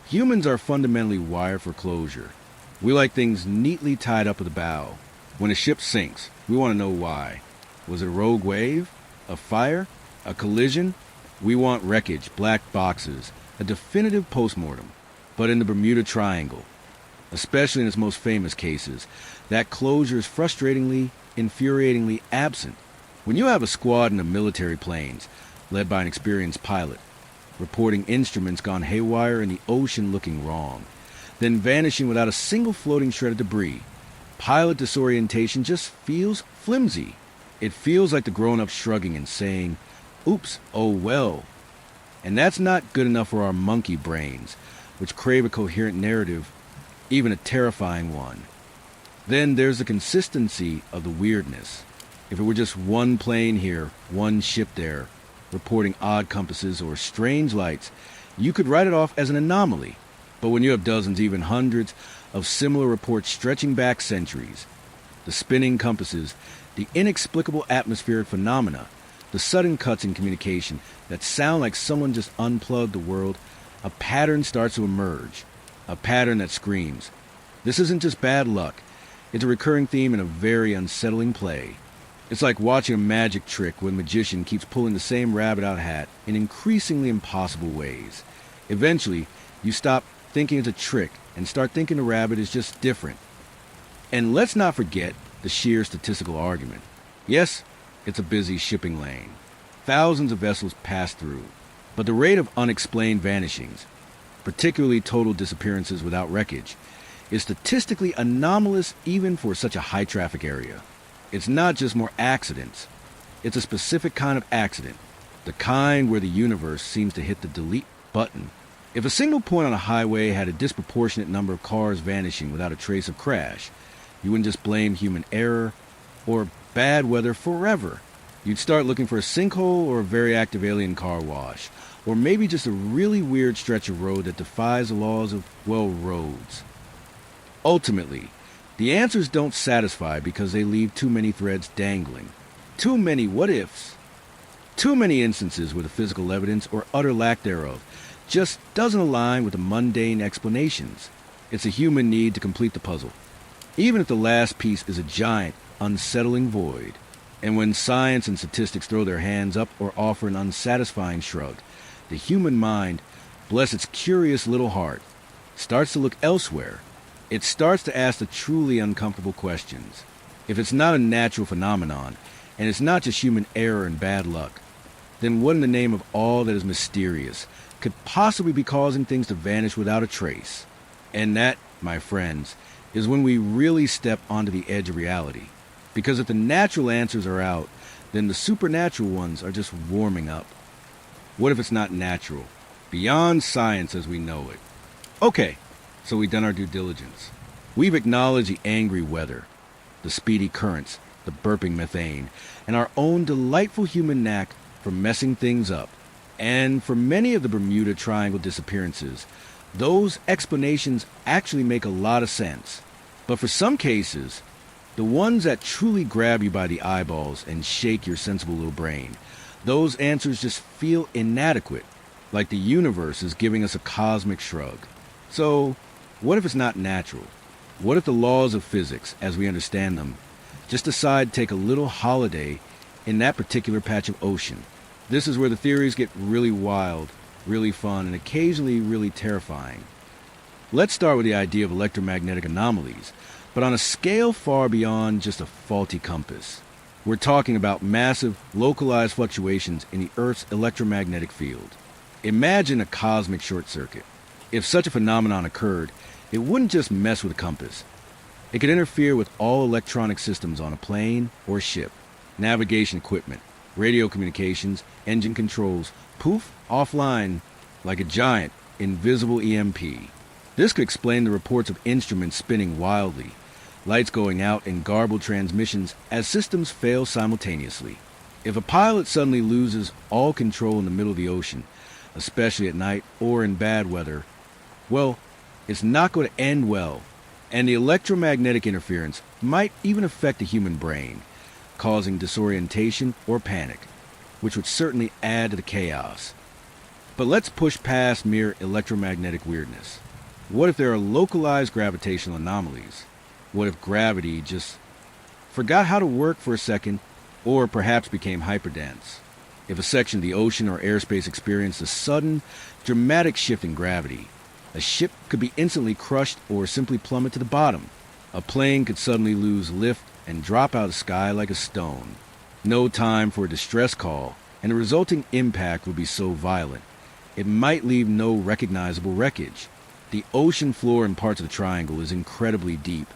humans are fundamentally wired for closure. We like things neatly tied up with a bow. When a ship sinks, we want to know why. Was it a rogue wave? A fire? A collision? We want wreckage, black boxes, a definitive postmortem. But in the Bermuda Triangle, especially in its most famous cases, that closure is frustratingly, infuriatingly absent. When you have a squadron of military planes, led by an experienced pilot, reporting instruments gone haywire in the ocean looking wrong, then vanishing without a single floating shred of debris, pilot disorientation just feels flimsy. It feels like the grown-up shrugging and saying, oops, oh well. And that's not good enough for our monkey brains, which crave a coherent narrative, even a terrifying one. Then there's the consistency of the weirdness. If it were just one plane here, one ship there, reporting odd compasses or strange lights, you could write it off as an anomaly. But when you have dozens, even hundreds, of similar reports stretching back centuries, the spinning compasses, the inexplicable atmospheric phenomena, the sudden cuts in communication that sound like someone just unplugged the world, a pattern starts to emerge. A pattern that screams, this isn't just bad luck. It's a recurring theme in a very unsettling play. It's like watching a magic trick where the magician keeps pulling the same rabbit-out hat in increasingly impossible ways. Eventually, you stop thinking it's a trick and start thinking the rabbit is just different. And let's not forget the sheer statistical argument. Yes, it's a busy shipping lane. Thousands of vessels pass through. But the rate of unexplained vanishings, particularly total disappearances without wreckage, is statistically anomalous even for such a high-traffic area. It's not just more accidents. It's a specific kind of accident, the kind where the universe seems to hit the delete button. If a single point on a highway had a disproportionate number of cars vanishing without a trace of crash, you wouldn't just blame human error or bad weather forever. You'd start looking for a sinkhole or a very active alien car wash, or maybe just a really weird stretch of road that defies the laws of, well, roads. Ultimately, the answers don't satisfy because they leave too many threads dangling. Too many what-ifs. Too many instances where the physical evidence, or utter lack thereof, just doesn't align with the mundane explanations. It's a human need to complete the puzzle, even if the last piece is a giant, unsettling void. And when science and statistics throw their hands up or offer an unsatisfying shrug, the human mind, bless its curious little heart, starts to look elsewhere. It starts to ask the truly uncomfortable questions. If it's not a natural phenomenon, and it's not just human error and bad luck, then what in the name of all that is mysterious could possibly be causing things to vanish without a trace? And that, my friends, is when we really step onto the edge of reality. Because if the natural answers are out, then the supernatural ones are just warming up. What if it's not natural? Beyond science as we know it. Okay, so we've done our due diligence. We've acknowledged the angry weather, the speedy currents, the burping methane, and our own delightful human knack for messing things up. And for many of the Bermuda Triangle disappearances, those explanations actually make a lot of sense. But for some cases, the ones that truly grab you by the eyeballs and shake your sensible little brain, those answers just feel inadequate, like the universe is giving us a cosmic shrug. So, what if it's not natural? What if the laws of physics, as we understand them, just decide to take a little holiday in that particular patch of ocean? This is where the theories get really wild, really fun, and occasionally really terrifying. Let's start with the idea of electromagnetic anomalies, but on a scale far beyond just a faulty compass. We're talking about massive, localized fluctuations in the Earth's electromagnetic field. Imagine a cosmic short circuit. If such a phenomenon occurred, it wouldn't just mess with a compass. It could interfere with all electronic systems on a plane or ship, navigation equipment, radio communications, engine controls, poof, offline, like a giant, invisible EMP. This could explain the reports of instruments spinning wildly, lights going out in garbled transmissions as systems fail simultaneously. If a pilot suddenly loses all control in the middle of the ocean, especially at night or in bad weather, well, it's not going to end well, and the electromagnetic interference might even affect the human brain, causing disorientation or panic, which would certainly add to the chaos. But let's push past mere electromagnetic weirdness. What if there are localized gravitational anomalies? What if gravity just forgot how to work for a second, or perhaps became hyperdense? If a section of the ocean or airspace experienced a sudden, dramatic shift in gravity, a ship could be instantly crushed or simply plummet to the bottom. A plane could suddenly lose lift and drop out of the sky like a stone. No time for a distress call, and the resulting impact would be so violent, it might leave no recognizable wreckage. The ocean floor in parts of the triangle is incredibly deep,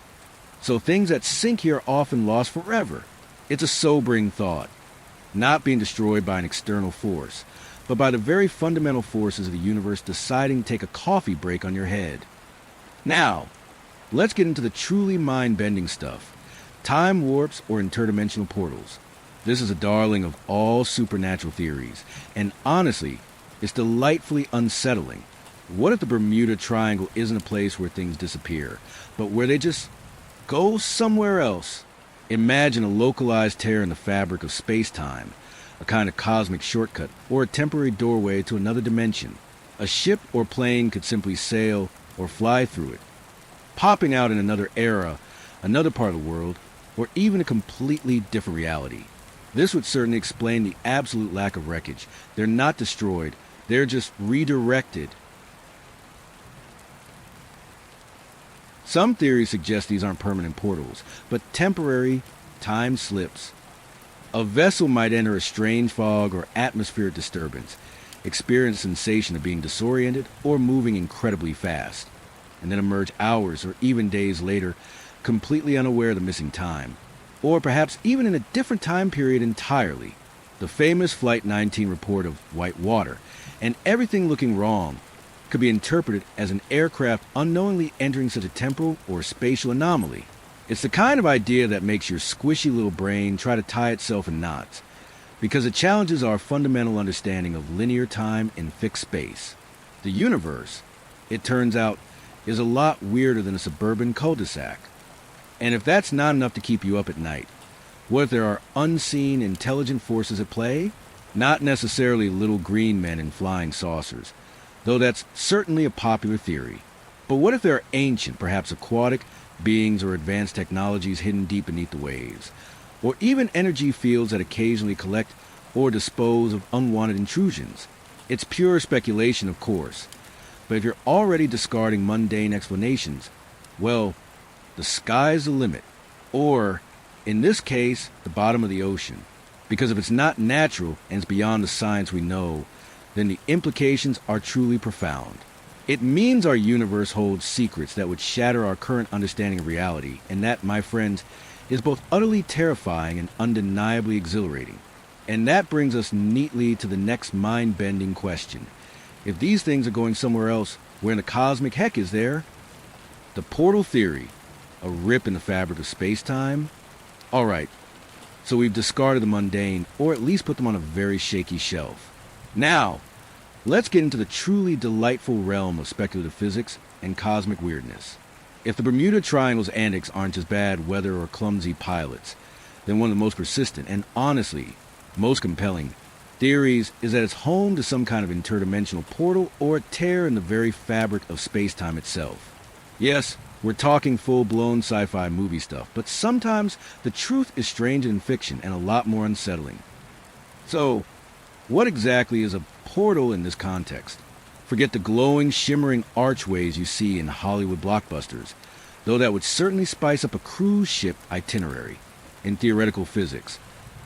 so things that sink here are often lost forever. It's a sobering thought, not being destroyed by an external force, but by the very fundamental forces of the universe deciding to take a coffee break on your head. Now, let's get into the truly mind-bending stuff. Time warps or interdimensional portals. This is a darling of all supernatural theories, and honestly, it's delightfully unsettling. What if the Bermuda Triangle isn't a place where things disappear, but where they just go somewhere else? Imagine a localized tear in the fabric of space-time, a kind of cosmic shortcut, or a temporary doorway to another dimension. A ship or plane could simply sail or fly through it, popping out in another era, another part of the world, or even a completely different reality. This would certainly explain the absolute lack of wreckage. They're not destroyed, they're just redirected. Some theories suggest these aren't permanent portals, but temporary time slips. A vessel might enter a strange fog or atmospheric disturbance, experience the sensation of being disoriented or moving incredibly fast, and then emerge hours or even days later, completely unaware of the missing time, or perhaps even in a different time period entirely. The famous Flight 19 report of white water, and everything looking wrong, could be interpreted as an aircraft unknowingly entering such a temporal or spatial anomaly. It's the kind of idea that makes your squishy little brain try to tie itself in knots, because it challenges our fundamental understanding of linear time in fixed space. The universe, it turns out, is a lot weirder than a suburban cul-de-sac. And if that's not enough to keep you up at night, what if there are unseen intelligent forces at play? Not necessarily little green men in flying saucers, though that's certainly a popular theory. But what if there are ancient, perhaps aquatic, beings or advanced technologies hidden deep beneath the waves? Or even energy fields that occasionally collect or dispose of unwanted intrusions? It's pure speculation, of course. But if you're already discarding mundane explanations, well, the sky's the limit. Or, in this case, the bottom of the ocean. Because if it's not natural and it's beyond the science we know, then the implications are truly profound. It means our universe holds secrets that would shatter our current understanding of reality, and that, my friends, is both utterly terrifying and undeniably exhilarating. And that brings us neatly to the next mind-bending question. If these things are going somewhere else, where in the cosmic heck is there? The portal theory, a rip in the fabric of space-time? Alright, so we've discarded the mundane, or at least put them on a very shaky shelf. Now, let's get into the truly delightful realm of speculative physics and cosmic weirdness. If the Bermuda Triangle's antics aren't just bad weather or clumsy pilots, then one of the most persistent and, honestly, most compelling theories is that it's home to some kind of interdimensional portal or a tear in the very fabric of space-time itself. Yes, we're talking full-blown sci-fi movie stuff, but sometimes the truth is stranger than fiction and a lot more unsettling. So, what exactly is a portal in this context? Forget the glowing, shimmering archways you see in Hollywood blockbusters, though that would certainly spice up a cruise ship itinerary. In theoretical physics,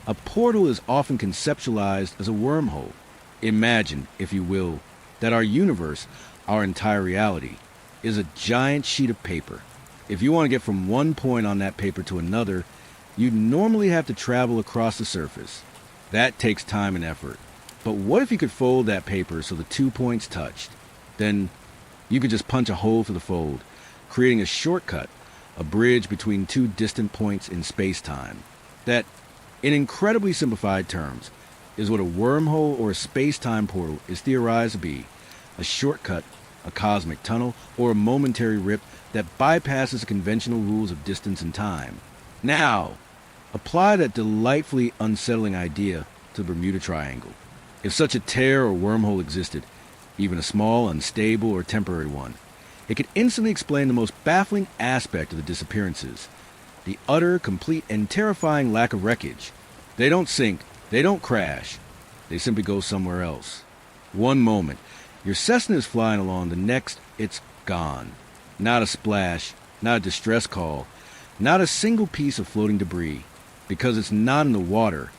a portal is often conceptualized as a wormhole. Imagine, if you will, that our universe, our entire reality, is a giant sheet of paper. If you want to get from one point on that paper to another, you'd normally have to travel across the surface. That takes time and effort. But what if you could fold that paper so the 2 points touched? Then you could just punch a hole through the fold, creating a shortcut, a bridge between two distant points in space-time. That, in incredibly simplified terms, is what a wormhole or a space-time portal is theorized to be: a shortcut, a cosmic tunnel, or a momentary rip that bypasses the conventional rules of distance and time. Now, apply that delightfully unsettling idea to the Bermuda Triangle. If such a tear or wormhole existed, even a small, unstable, or temporary one, it could instantly explain the most baffling aspect of the disappearances: the utter, complete, and terrifying lack of wreckage. They don't sink, they don't crash, they simply go somewhere else. One moment, your Cessna is flying along, the next, it's gone. Not a splash, not a distress call, not a single piece of floating debris, because it's not in the water,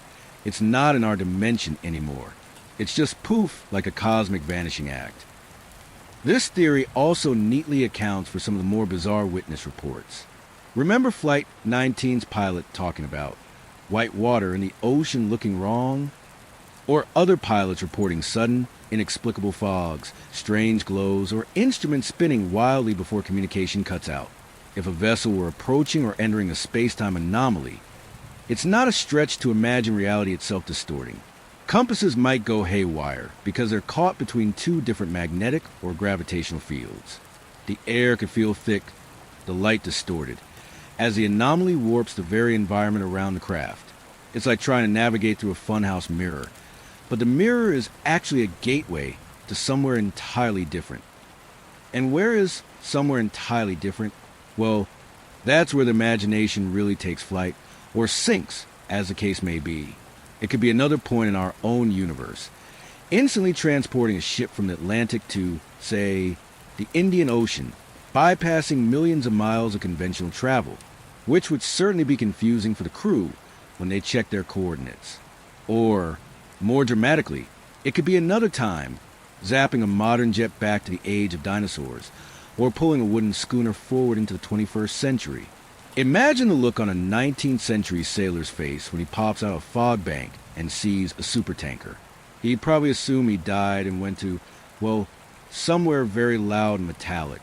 it's not in our dimension anymore. It's just poof, like a cosmic vanishing act. This theory also neatly accounts for some of the more bizarre witness reports. Remember Flight 19's pilot talking about white water in the ocean looking wrong? Or other pilots reporting sudden, inexplicable fogs, strange glows, or instruments spinning wildly before communication cuts out. If a vessel were approaching or entering a space-time anomaly, It's not a stretch to imagine reality itself distorting. Compasses might go haywire because they're caught between two different magnetic or gravitational fields. The air could feel thick, the light distorted, as the anomaly warps the very environment around the craft. It's like trying to navigate through a funhouse mirror, but the mirror is actually a gateway to somewhere entirely different. And where is somewhere entirely different? Well, that's where the imagination really takes flight, or sinks, as the case may be. It could be another point in our own universe, instantly transporting a ship from the Atlantic to, say, the Indian Ocean, bypassing millions of miles of conventional travel, which would certainly be confusing for the crew when they check their coordinates. Or, more dramatically, it could be another time, zapping a modern jet back to the age of dinosaurs, or pulling a wooden schooner forward into the 21st century. Imagine the look on a 19th century sailor's face when he pops out of a fog bank and sees a supertanker. He'd probably assume he died and went to, well, somewhere very loud and metallic.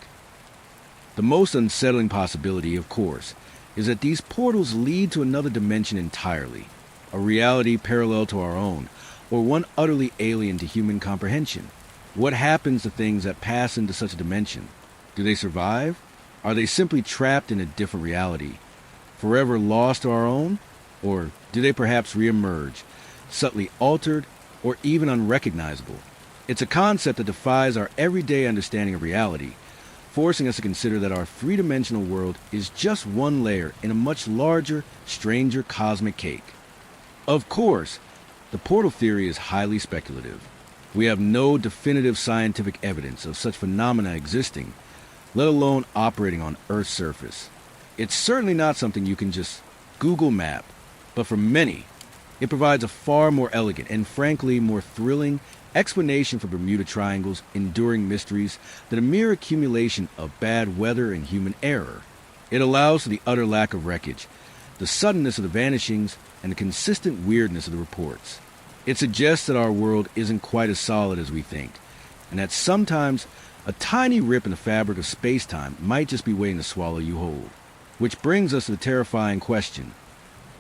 The most unsettling possibility, of course, is that these portals lead to another dimension entirely, a reality parallel to our own, or one utterly alien to human comprehension. What happens to things that pass into such a dimension? Do they survive? Are they simply trapped in a different reality, forever lost to our own? Or do they perhaps reemerge, subtly altered, or even unrecognizable? It's a concept that defies our everyday understanding of reality, forcing us to consider that our three-dimensional world is just one layer in a much larger, stranger cosmic cake. Of course, the portal theory is highly speculative. We have no definitive scientific evidence of such phenomena existing, let alone operating on Earth's surface. It's certainly not something you can just Google map, but for many, it provides a far more elegant and frankly more thrilling explanation for Bermuda Triangle's enduring mysteries than a mere accumulation of bad weather and human error. It allows for the utter lack of wreckage, the suddenness of the vanishings, and the consistent weirdness of the reports. It suggests that our world isn't quite as solid as we think, and that sometimes a tiny rip in the fabric of space-time might just be waiting to swallow you whole. Which brings us to the terrifying question.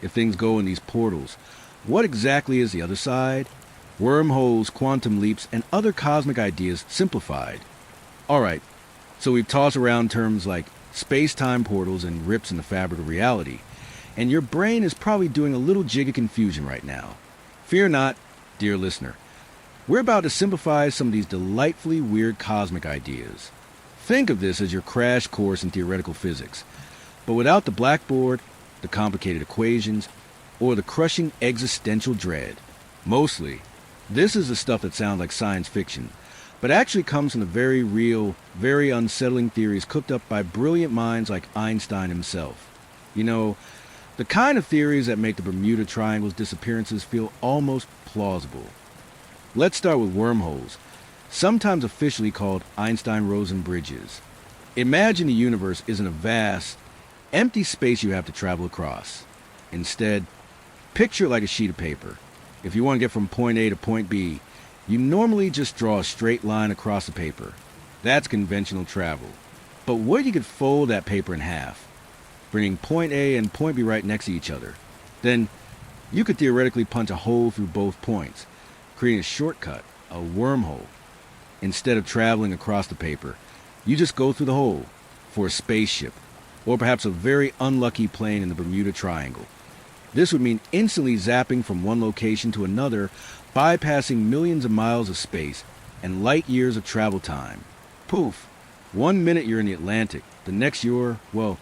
If things go in these portals, what exactly is the other side? Wormholes, quantum leaps, and other cosmic ideas simplified. Alright, so we've tossed around terms like space-time portals and rips in the fabric of reality, and your brain is probably doing a little jig of confusion right now. Fear not, dear listener. We're about to simplify some of these delightfully weird cosmic ideas. Think of this as your crash course in theoretical physics, but without the blackboard, the complicated equations, or the crushing existential dread. Mostly, this is the stuff that sounds like science fiction, but actually comes from the very real, very unsettling theories cooked up by brilliant minds like Einstein himself. You know, the kind of theories that make the Bermuda Triangle's disappearances feel almost plausible. Let's start with wormholes, sometimes officially called Einstein-Rosen bridges. Imagine the universe isn't a vast, empty space you have to travel across. Instead, picture it like a sheet of paper. If you want to get from point A to point B, you normally just draw a straight line across the paper. That's conventional travel. But what if you could fold that paper in half, bringing point A and point B right next to each other? Then you could theoretically punch a hole through both points, creating a shortcut, a wormhole. Instead of traveling across the paper, you just go through the hole for a spaceship, or perhaps a very unlucky plane in the Bermuda Triangle. This would mean instantly zapping from one location to another, bypassing millions of miles of space and light years of travel time. Poof! 1 minute you're in the Atlantic, the next you're, well,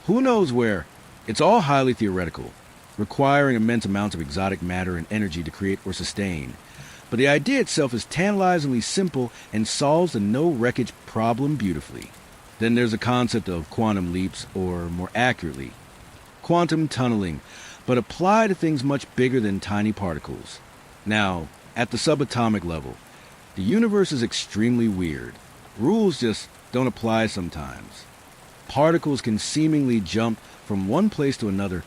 who knows where? It's all highly theoretical, requiring immense amounts of exotic matter and energy to create or sustain. But the idea itself is tantalizingly simple and solves the no-wreckage problem beautifully. Then there's the concept of quantum leaps, or more accurately, quantum tunneling, but applied to things much bigger than tiny particles. Now, at the subatomic level, the universe is extremely weird. Rules just don't apply sometimes. Particles can seemingly jump from one place to another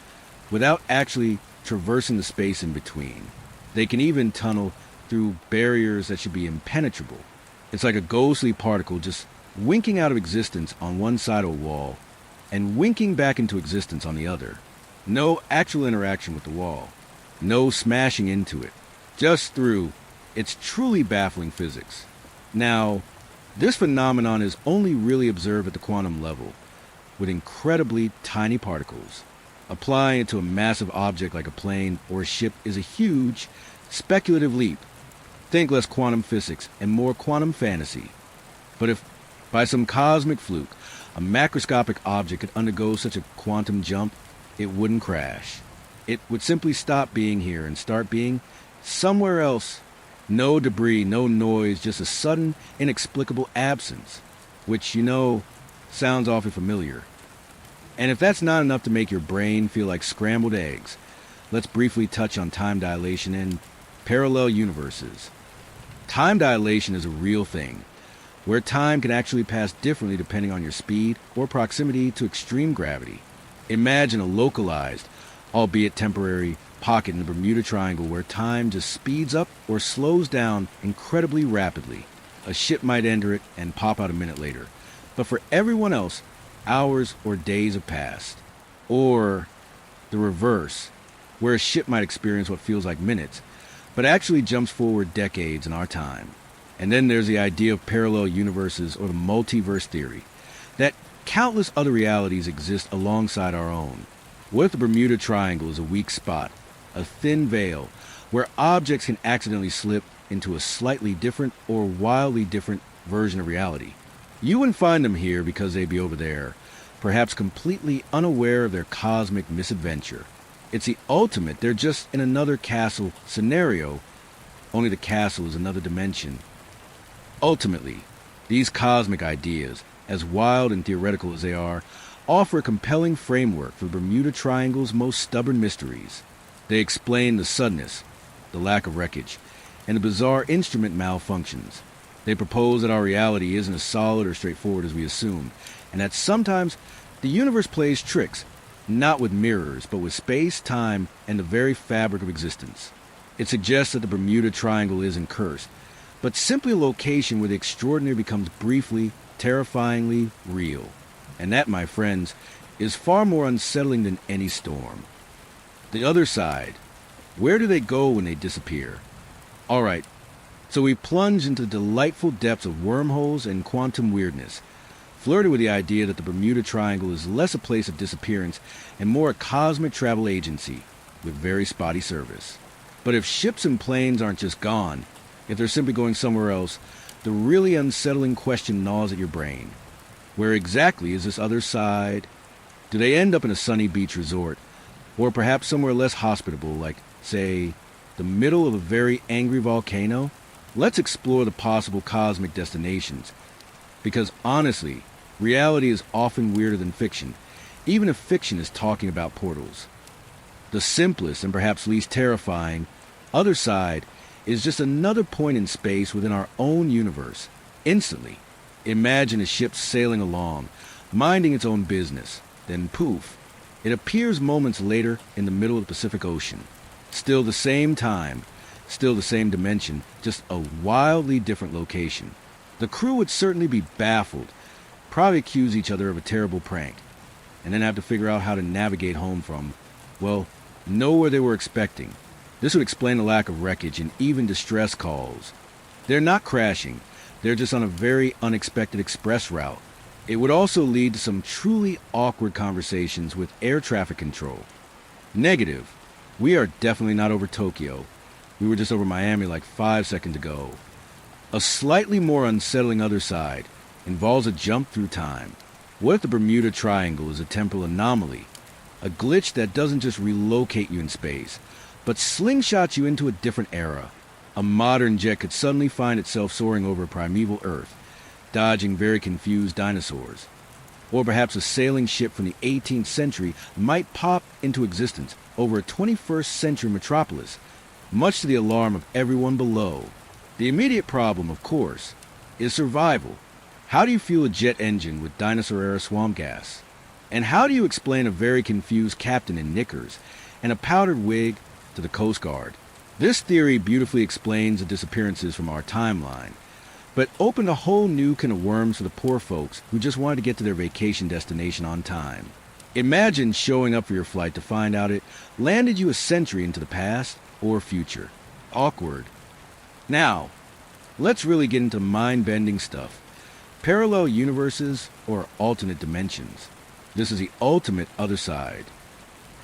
without actually traversing the space in between. They can even tunnel through barriers that should be impenetrable. It's like a ghostly particle just winking out of existence on one side of a wall and winking back into existence on the other. No actual interaction with the wall. No smashing into it. Just through its truly baffling physics. Now, this phenomenon is only really observed at the quantum level, with incredibly tiny particles. Applying it to a massive object like a plane or a ship is a huge, speculative leap. Think less quantum physics and more quantum fantasy. But if, by some cosmic fluke, a macroscopic object could undergo such a quantum jump, it wouldn't crash. It would simply stop being here and start being somewhere else. No debris, no noise, just a sudden, inexplicable absence, which, sounds awfully familiar. And if that's not enough to make your brain feel like scrambled eggs, let's briefly touch on time dilation and parallel universes. Time dilation is a real thing, where time can actually pass differently depending on your speed or proximity to extreme gravity. Imagine a localized, albeit temporary, pocket in the Bermuda Triangle where time just speeds up or slows down incredibly rapidly. A ship might enter it and pop out a minute later, but for everyone else, hours or days have passed. Or the reverse, where a ship might experience what feels like minutes, but actually jumps forward decades in our time. And then there's the idea of parallel universes or the multiverse theory, that countless other realities exist alongside our own. What if the Bermuda Triangle is a weak spot, a thin veil, where objects can accidentally slip into a slightly different or wildly different version of reality? You wouldn't find them here because they'd be over there, perhaps completely unaware of their cosmic misadventure. It's the ultimate, they're just in another castle scenario, only the castle is another dimension. Ultimately, these cosmic ideas, as wild and theoretical as they are, offer a compelling framework for the Bermuda Triangle's most stubborn mysteries. They explain the suddenness, the lack of wreckage, and the bizarre instrument malfunctions. They propose that our reality isn't as solid or straightforward as we assume, and that sometimes the universe plays tricks, not with mirrors, but with space, time, and the very fabric of existence. It suggests that the Bermuda Triangle isn't cursed, but simply a location where the extraordinary becomes briefly, terrifyingly real. And that, my friends, is far more unsettling than any storm. The other side. Where do they go when they disappear? Alright, so we plunge into the delightful depths of wormholes and quantum weirdness, flirted with the idea that the Bermuda Triangle is less a place of disappearance and more a cosmic travel agency with very spotty service. But if ships and planes aren't just gone, if they're simply going somewhere else, the really unsettling question gnaws at your brain. Where exactly is this other side? Do they end up in a sunny beach resort, or perhaps somewhere less hospitable, like, say, the middle of a very angry volcano? Let's explore the possible cosmic destinations, because honestly, reality is often weirder than fiction, even if fiction is talking about portals. The simplest and perhaps least terrifying other side is just another point in space within our own universe. Instantly, imagine a ship sailing along, minding its own business. Then poof, it appears moments later in the middle of the Pacific Ocean. Still the same time, still the same dimension, just a wildly different location. The crew would certainly be baffled, probably accuse each other of a terrible prank, and then have to figure out how to navigate home from, well, nowhere they were expecting. This would explain the lack of wreckage and even distress calls. They're not crashing, they're just on a very unexpected express route. It would also lead to some truly awkward conversations with air traffic control. Negative. We are definitely not over Tokyo. We were just over Miami like 5 seconds ago. A slightly more unsettling other side involves a jump through time. What if the Bermuda Triangle is a temporal anomaly? A glitch that doesn't just relocate you in space, but slingshots you into a different era. A modern jet could suddenly find itself soaring over primeval Earth, dodging very confused dinosaurs. Or perhaps a sailing ship from the 18th century might pop into existence over a 21st century metropolis, much to the alarm of everyone below. The immediate problem, of course, is survival. How do you fuel a jet engine with dinosaur-era swamp gas? And how do you explain a very confused captain in knickers and a powdered wig to the Coast Guard? This theory beautifully explains the disappearances from our timeline, but opened a whole new can of worms for the poor folks who just wanted to get to their vacation destination on time. Imagine showing up for your flight to find out it landed you a century into the past or future. Awkward. Now, let's really get into mind-bending stuff. Parallel universes or alternate dimensions. This is the ultimate other side.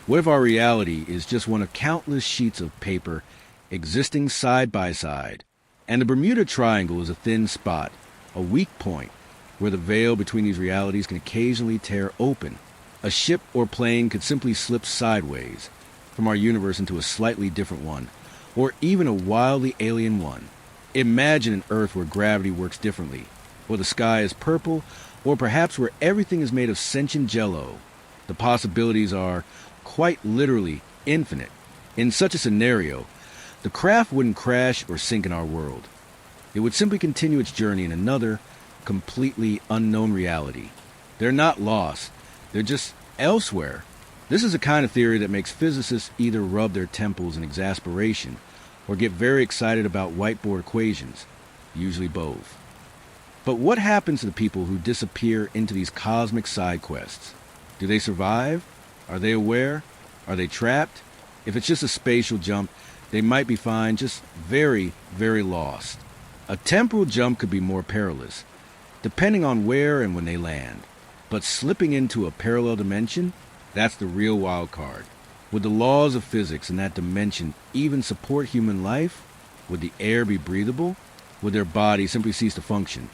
What if our reality is just one of countless sheets of paper existing side by side, and the Bermuda Triangle is a thin spot, a weak point, where the veil between these realities can occasionally tear open? A ship or plane could simply slip sideways from our universe into a slightly different one, or even a wildly alien one. Imagine an Earth where gravity works differently, where the sky is purple, or perhaps where everything is made of sentient jello. The possibilities are quite literally infinite. In such a scenario, the craft wouldn't crash or sink in our world. It would simply continue its journey in another, completely unknown reality. They're not lost. They're just elsewhere. This is a kind of theory that makes physicists either rub their temples in exasperation or get very excited about whiteboard equations, usually both. But what happens to the people who disappear into these cosmic side quests? Do they survive? Are they aware? Are they trapped? If it's just a spatial jump, they might be fine, just very, very lost. A temporal jump could be more perilous, depending on where and when they land. But slipping into a parallel dimension, that's the real wild card. Would the laws of physics in that dimension even support human life? Would the air be breathable? Would their bodies simply cease to function?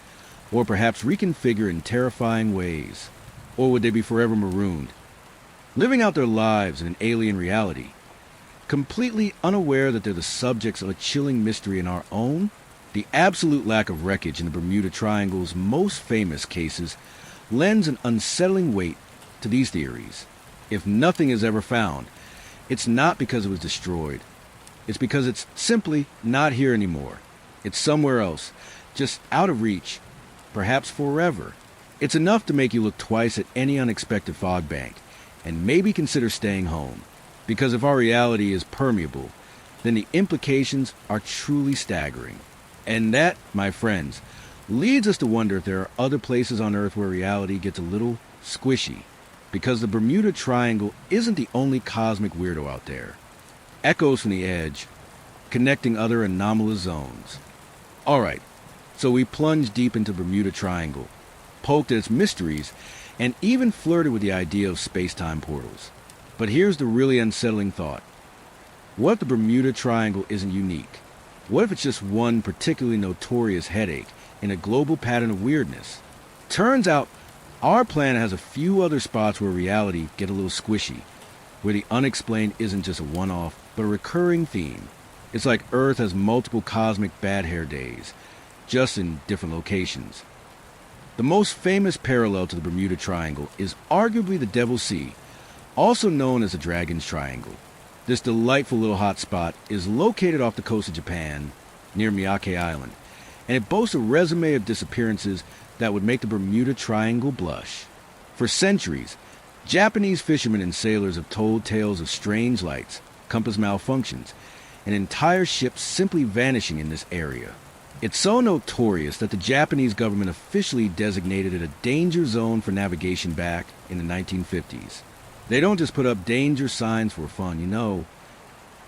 Or perhaps reconfigure in terrifying ways? Or would they be forever marooned, living out their lives in an alien reality, completely unaware that they're the subjects of a chilling mystery in our own? The absolute lack of wreckage in the Bermuda Triangle's most famous cases lends an unsettling weight to these theories. If nothing is ever found, it's not because it was destroyed. It's because it's simply not here anymore. It's somewhere else, just out of reach, perhaps forever. It's enough to make you look twice at any unexpected fog bank, and maybe consider staying home. Because if our reality is permeable, then the implications are truly staggering. And that, my friends, leads us to wonder if there are other places on Earth where reality gets a little squishy. Because the Bermuda Triangle isn't the only cosmic weirdo out there. Echoes from the edge, connecting other anomalous zones. Alright, so we plunged deep into Bermuda Triangle, poked at its mysteries, and even flirted with the idea of space-time portals. But here's the really unsettling thought. What if the Bermuda Triangle isn't unique? What if it's just one particularly notorious headache in a global pattern of weirdness? Turns out, our planet has a few other spots where reality get a little squishy, where the unexplained isn't just a one-off, but a recurring theme. It's like Earth has multiple cosmic bad hair days, just in different locations. The most famous parallel to the Bermuda Triangle is arguably the Devil's Sea, also known as the Dragon's Triangle. This delightful little hot spot is located off the coast of Japan, near Miyake Island, and it boasts a resume of disappearances that would make the Bermuda Triangle blush. For centuries, Japanese fishermen and sailors have told tales of strange lights, compass malfunctions, and entire ships simply vanishing in this area. It's so notorious that the Japanese government officially designated it a danger zone for navigation back in the 1950s. They don't just put up danger signs for fun,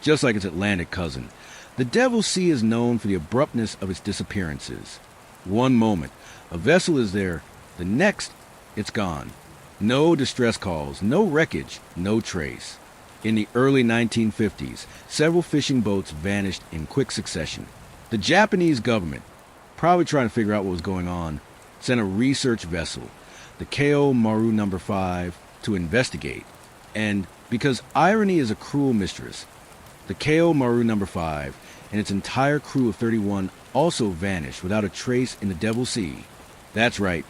just like its Atlantic cousin. The Devil's Sea is known for the abruptness of its disappearances. One moment, a vessel is there. The next, it's gone. No distress calls, no wreckage, no trace. In the early 1950s, several fishing boats vanished in quick succession. The Japanese government, probably trying to figure out what was going on, sent a research vessel, the Ko Maru No. 5, to investigate. And because irony is a cruel mistress, the Ko Maru No. 5 and its entire crew of 31 also vanished without a trace in the Devil's Sea. That's right,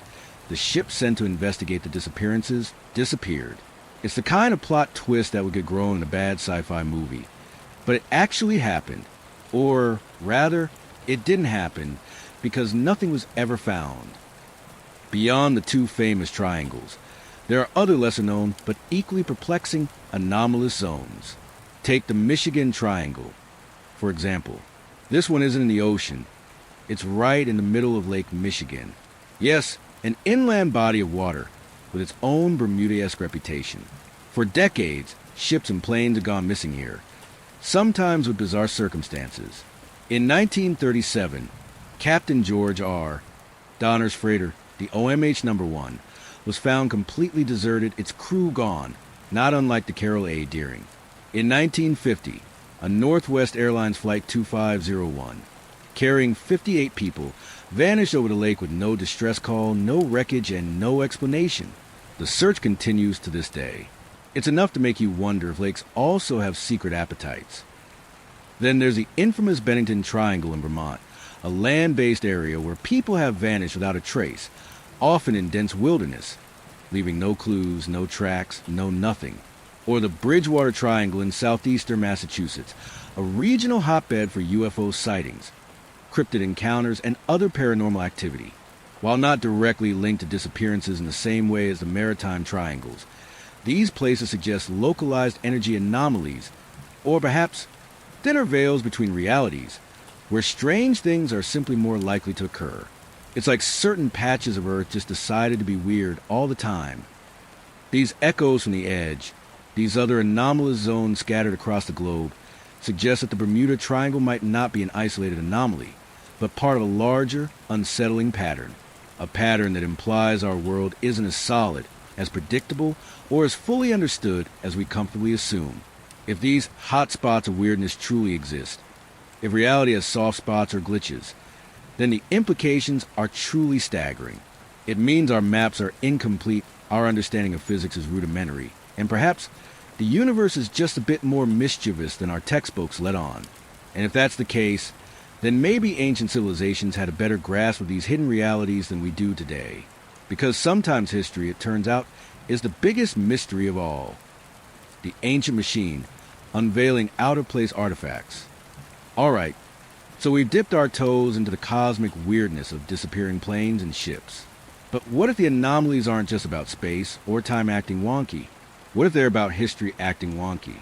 the ship sent to investigate the disappearances disappeared. It's the kind of plot twist that would get grown in a bad sci-fi movie. But it actually happened. Or rather, it didn't happen because nothing was ever found. Beyond the two famous triangles, there are other lesser-known but equally perplexing anomalous zones. Take the Michigan Triangle, for example. This one isn't in the ocean. It's right in the middle of Lake Michigan. Yes, an inland body of water, with its own Bermuda-esque reputation. For decades, ships and planes have gone missing here, sometimes with bizarre circumstances. In 1937, Captain George R. Donner's freighter, the OMH No. 1, was found completely deserted, its crew gone, not unlike the Carroll A. Deering. In 1950, a Northwest Airlines Flight 2501, carrying 58 people, vanished over the lake with no distress call, no wreckage, and no explanation. The search continues to this day. It's enough to make you wonder if lakes also have secret appetites. Then there's the infamous Bennington Triangle in Vermont, a land-based area where people have vanished without a trace, often in dense wilderness, leaving no clues, no tracks, no nothing. Or the Bridgewater Triangle in southeastern Massachusetts, a regional hotbed for UFO sightings, cryptid encounters, and other paranormal activity. While not directly linked to disappearances in the same way as the maritime triangles, these places suggest localized energy anomalies, or perhaps thinner veils between realities, where strange things are simply more likely to occur. It's like certain patches of Earth just decided to be weird all the time. These echoes from the edge, these other anomalous zones scattered across the globe, suggest that the Bermuda Triangle might not be an isolated anomaly, but part of a larger, unsettling pattern. A pattern that implies our world isn't as solid, as predictable, or as fully understood as we comfortably assume. If these hot spots of weirdness truly exist, if reality has soft spots or glitches, then the implications are truly staggering. It means our maps are incomplete, our understanding of physics is rudimentary, and perhaps the universe is just a bit more mischievous than our textbooks let on. And if that's the case, then maybe ancient civilizations had a better grasp of these hidden realities than we do today. Because sometimes history, it turns out, is the biggest mystery of all. The ancient machine, unveiling out-of-place artifacts. Alright, so we've dipped our toes into the cosmic weirdness of disappearing planes and ships. But what if the anomalies aren't just about space or time acting wonky? What if they're about history acting wonky?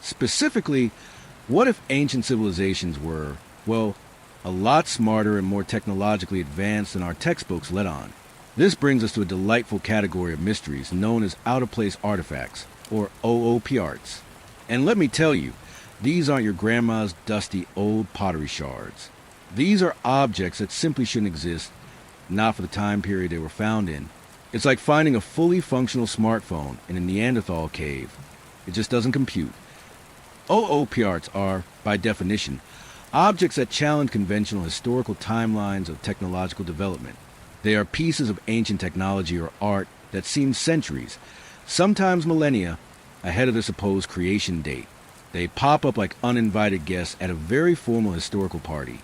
Specifically, what if ancient civilizations were, well, a lot smarter and more technologically advanced than our textbooks let on? This brings us to a delightful category of mysteries known as out-of-place artifacts, or OOPArts. And let me tell you, these aren't your grandma's dusty old pottery shards. These are objects that simply shouldn't exist, not for the time period they were found in. It's like finding a fully functional smartphone in a Neanderthal cave. It just doesn't compute. OOPArts are, by definition, objects that challenge conventional historical timelines of technological development. They are pieces of ancient technology or art that seem centuries, sometimes millennia, ahead of their supposed creation date. They pop up like uninvited guests at a very formal historical party,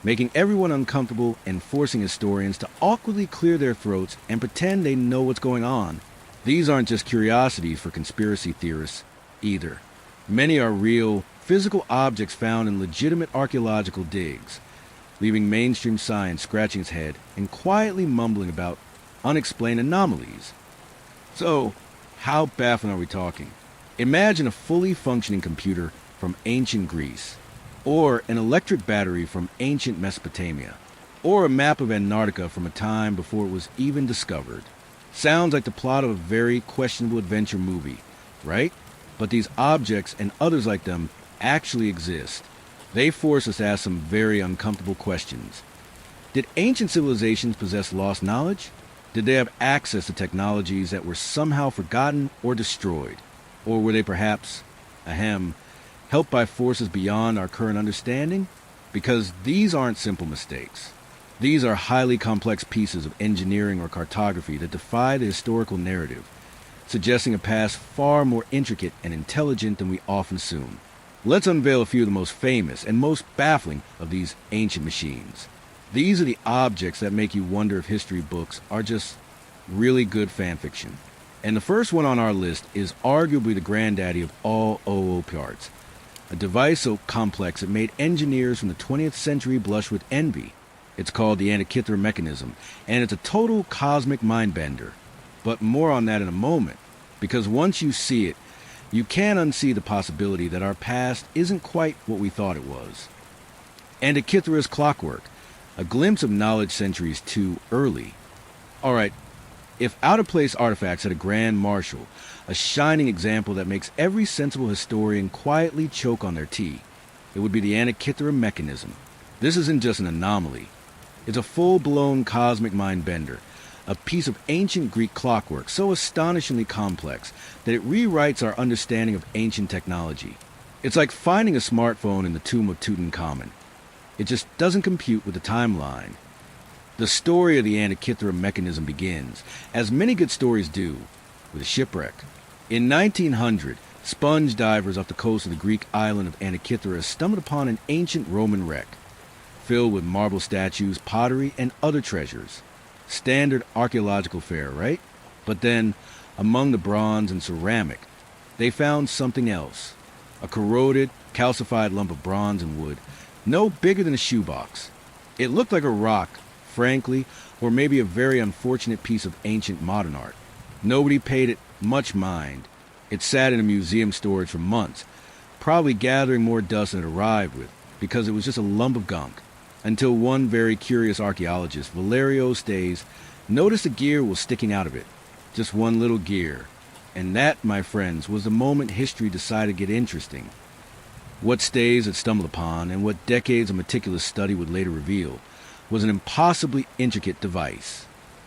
making everyone uncomfortable and forcing historians to awkwardly clear their throats and pretend they know what's going on. These aren't just curiosities for conspiracy theorists, either. Many are real, physical objects found in legitimate archaeological digs, leaving mainstream science scratching its head and quietly mumbling about unexplained anomalies. So, how baffling are we talking? Imagine a fully functioning computer from ancient Greece, or an electric battery from ancient Mesopotamia, or a map of Antarctica from a time before it was even discovered. Sounds like the plot of a very questionable adventure movie, right? But these objects and others like them actually exist. They force us to ask some very uncomfortable questions. Did ancient civilizations possess lost knowledge? Did they have access to technologies that were somehow forgotten or destroyed? Or were they perhaps, helped by forces beyond our current understanding? Because these aren't simple mistakes. These are highly complex pieces of engineering or cartography that defy the historical narrative, suggesting a past far more intricate and intelligent than we often assume. Let's unveil a few of the most famous and most baffling of these ancient machines. These are the objects that make you wonder if history books are just really good fan fiction. And the first one on our list is arguably the granddaddy of all OOPArts, a device so complex it made engineers from the 20th century blush with envy. It's called the Antikythera mechanism, and it's a total cosmic mind bender. But more on that in a moment, because once you see it, you can't unsee the possibility that our past isn't quite what we thought it was. Antikythera's clockwork, a glimpse of knowledge centuries too early. Alright, If out-of-place artifacts had a grand marshal, a shining example that makes every sensible historian quietly choke on their tea, it would be the Antikythera mechanism. This isn't just an anomaly. It's a full-blown cosmic mind bender, a piece of ancient Greek clockwork so astonishingly complex that it rewrites our understanding of ancient technology. It's like finding a smartphone in the tomb of Tutankhamun. It just doesn't compute with the timeline. The story of the Antikythera mechanism begins, as many good stories do, with a shipwreck. In 1900, sponge divers off the coast of the Greek island of Antikythera stumbled upon an ancient Roman wreck, filled with marble statues, pottery, and other treasures. Standard archaeological fare, right? But then, among the bronze and ceramic, they found something else. A corroded, calcified lump of bronze and wood, no bigger than a shoebox. It looked like a rock, frankly, or maybe a very unfortunate piece of ancient modern art. Nobody paid it much mind. It sat in a museum storage for months, probably gathering more dust than it arrived with, because it was just a lump of gunk. Until one very curious archaeologist, Valerio Stays, noticed a gear was sticking out of it. Just one little gear. And that, my friends, was the moment history decided to get interesting. What Stays had stumbled upon, and what decades of meticulous study would later reveal, was an impossibly intricate device.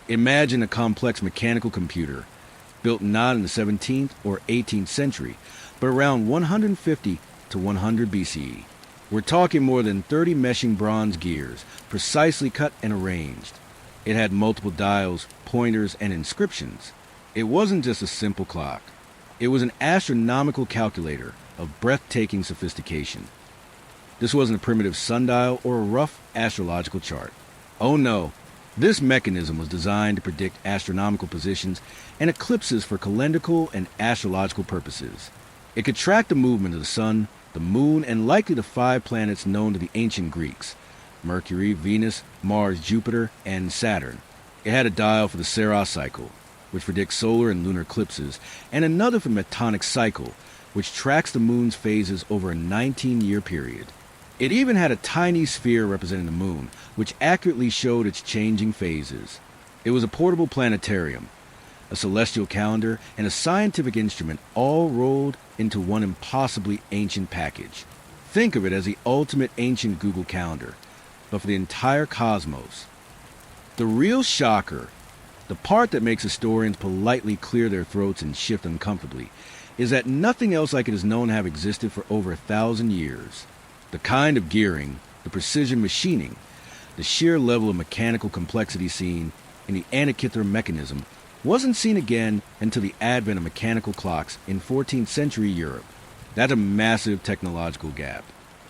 Imagine a complex mechanical computer, built not in the 17th or 18th century, but around 150 to 100 BCE. We're talking more than 30 meshing bronze gears, precisely cut and arranged. It had multiple dials, pointers, and inscriptions. It wasn't just a simple clock. It was an astronomical calculator of breathtaking sophistication. This wasn't a primitive sundial or a rough astrological chart. Oh no, this mechanism was designed to predict astronomical positions and eclipses for calendrical and astrological purposes. It could track the movement of the sun, the moon, and likely the 5 planets known to the ancient Greeks: Mercury, Venus, Mars, Jupiter, and Saturn. It had a dial for the Saros cycle, which predicts solar and lunar eclipses, and another for the Metonic cycle, which tracks the moon's phases over a 19-year period. It even had a tiny sphere representing the moon, which accurately showed its changing phases. It was a portable planetarium, a celestial calendar, and a scientific instrument all rolled into one impossibly ancient package. Think of it as the ultimate ancient Google Calendar, but for the entire cosmos. The real shocker, the part that makes historians politely clear their throats and shift uncomfortably, is that nothing else like it is known to have existed for over 1,000 years. The kind of gearing, the precision machining, the sheer level of mechanical complexity seen in the Antikythera mechanism wasn't seen again until the advent of mechanical clocks in 14th century Europe. That's a massive technological gap.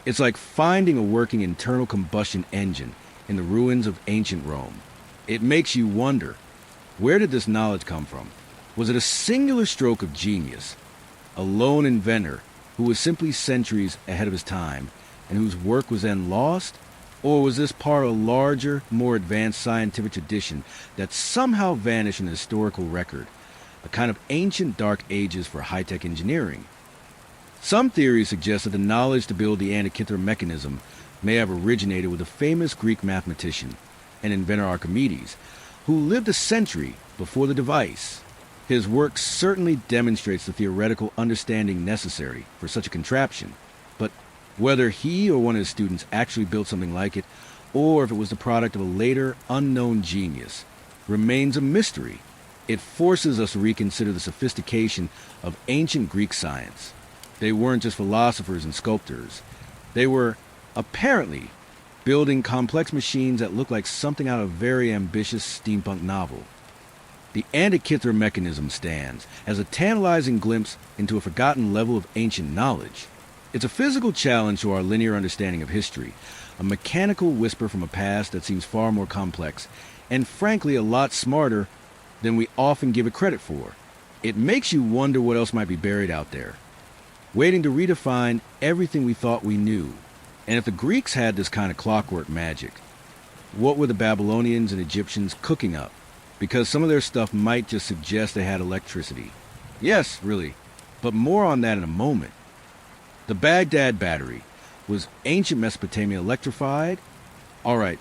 It's like finding a working internal combustion engine in the ruins of ancient Rome. It makes you wonder, where did this knowledge come from? Was it a singular stroke of genius, a lone inventor who was simply centuries ahead of his time and whose work was then lost? Or was this part of a larger, more advanced scientific tradition that somehow vanished in the historical record, a kind of ancient dark ages for high-tech engineering? Some theories suggest that the knowledge to build the Antikythera mechanism may have originated with a famous Greek mathematician and inventor Archimedes, who lived a century before the device. His work certainly demonstrates the theoretical understanding necessary for such a contraption, but whether he or one of his students actually built something like it, or if it was the product of a later, unknown genius, remains a mystery. It forces us to reconsider the sophistication of ancient Greek science. They weren't just philosophers and sculptors. They were, apparently, building complex machines that looked like something out of a very ambitious steampunk novel. The Antikythera mechanism stands as a tantalizing glimpse into a forgotten level of ancient knowledge. It's a physical challenge to our linear understanding of history, a mechanical whisper from a past that seems far more complex, and frankly a lot smarter than we often give it credit for. It makes you wonder what else might be buried out there, waiting to redefine everything we thought we knew. And if the Greeks had this kind of clockwork magic, what were the Babylonians and Egyptians cooking up? Because some of their stuff might just suggest they had electricity. Yes, really, but more on that in a moment. The Baghdad battery. Was ancient Mesopotamia electrified? Alright,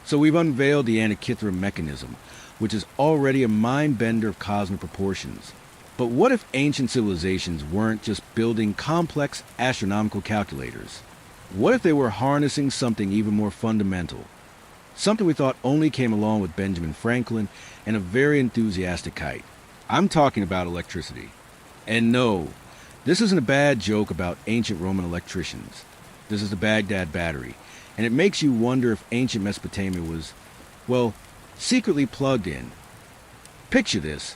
so we've unveiled the Antikythera mechanism, which is already a mind-bender of cosmic proportions. But what if ancient civilizations weren't just building complex astronomical calculators? What if they were harnessing something even more fundamental? Something we thought only came along with Benjamin Franklin and a very enthusiastic kite. I'm talking about electricity. And no, this isn't a bad joke about ancient Roman electricians. This is the Baghdad Battery, and it makes you wonder if ancient Mesopotamia was, well, secretly plugged in. Picture this.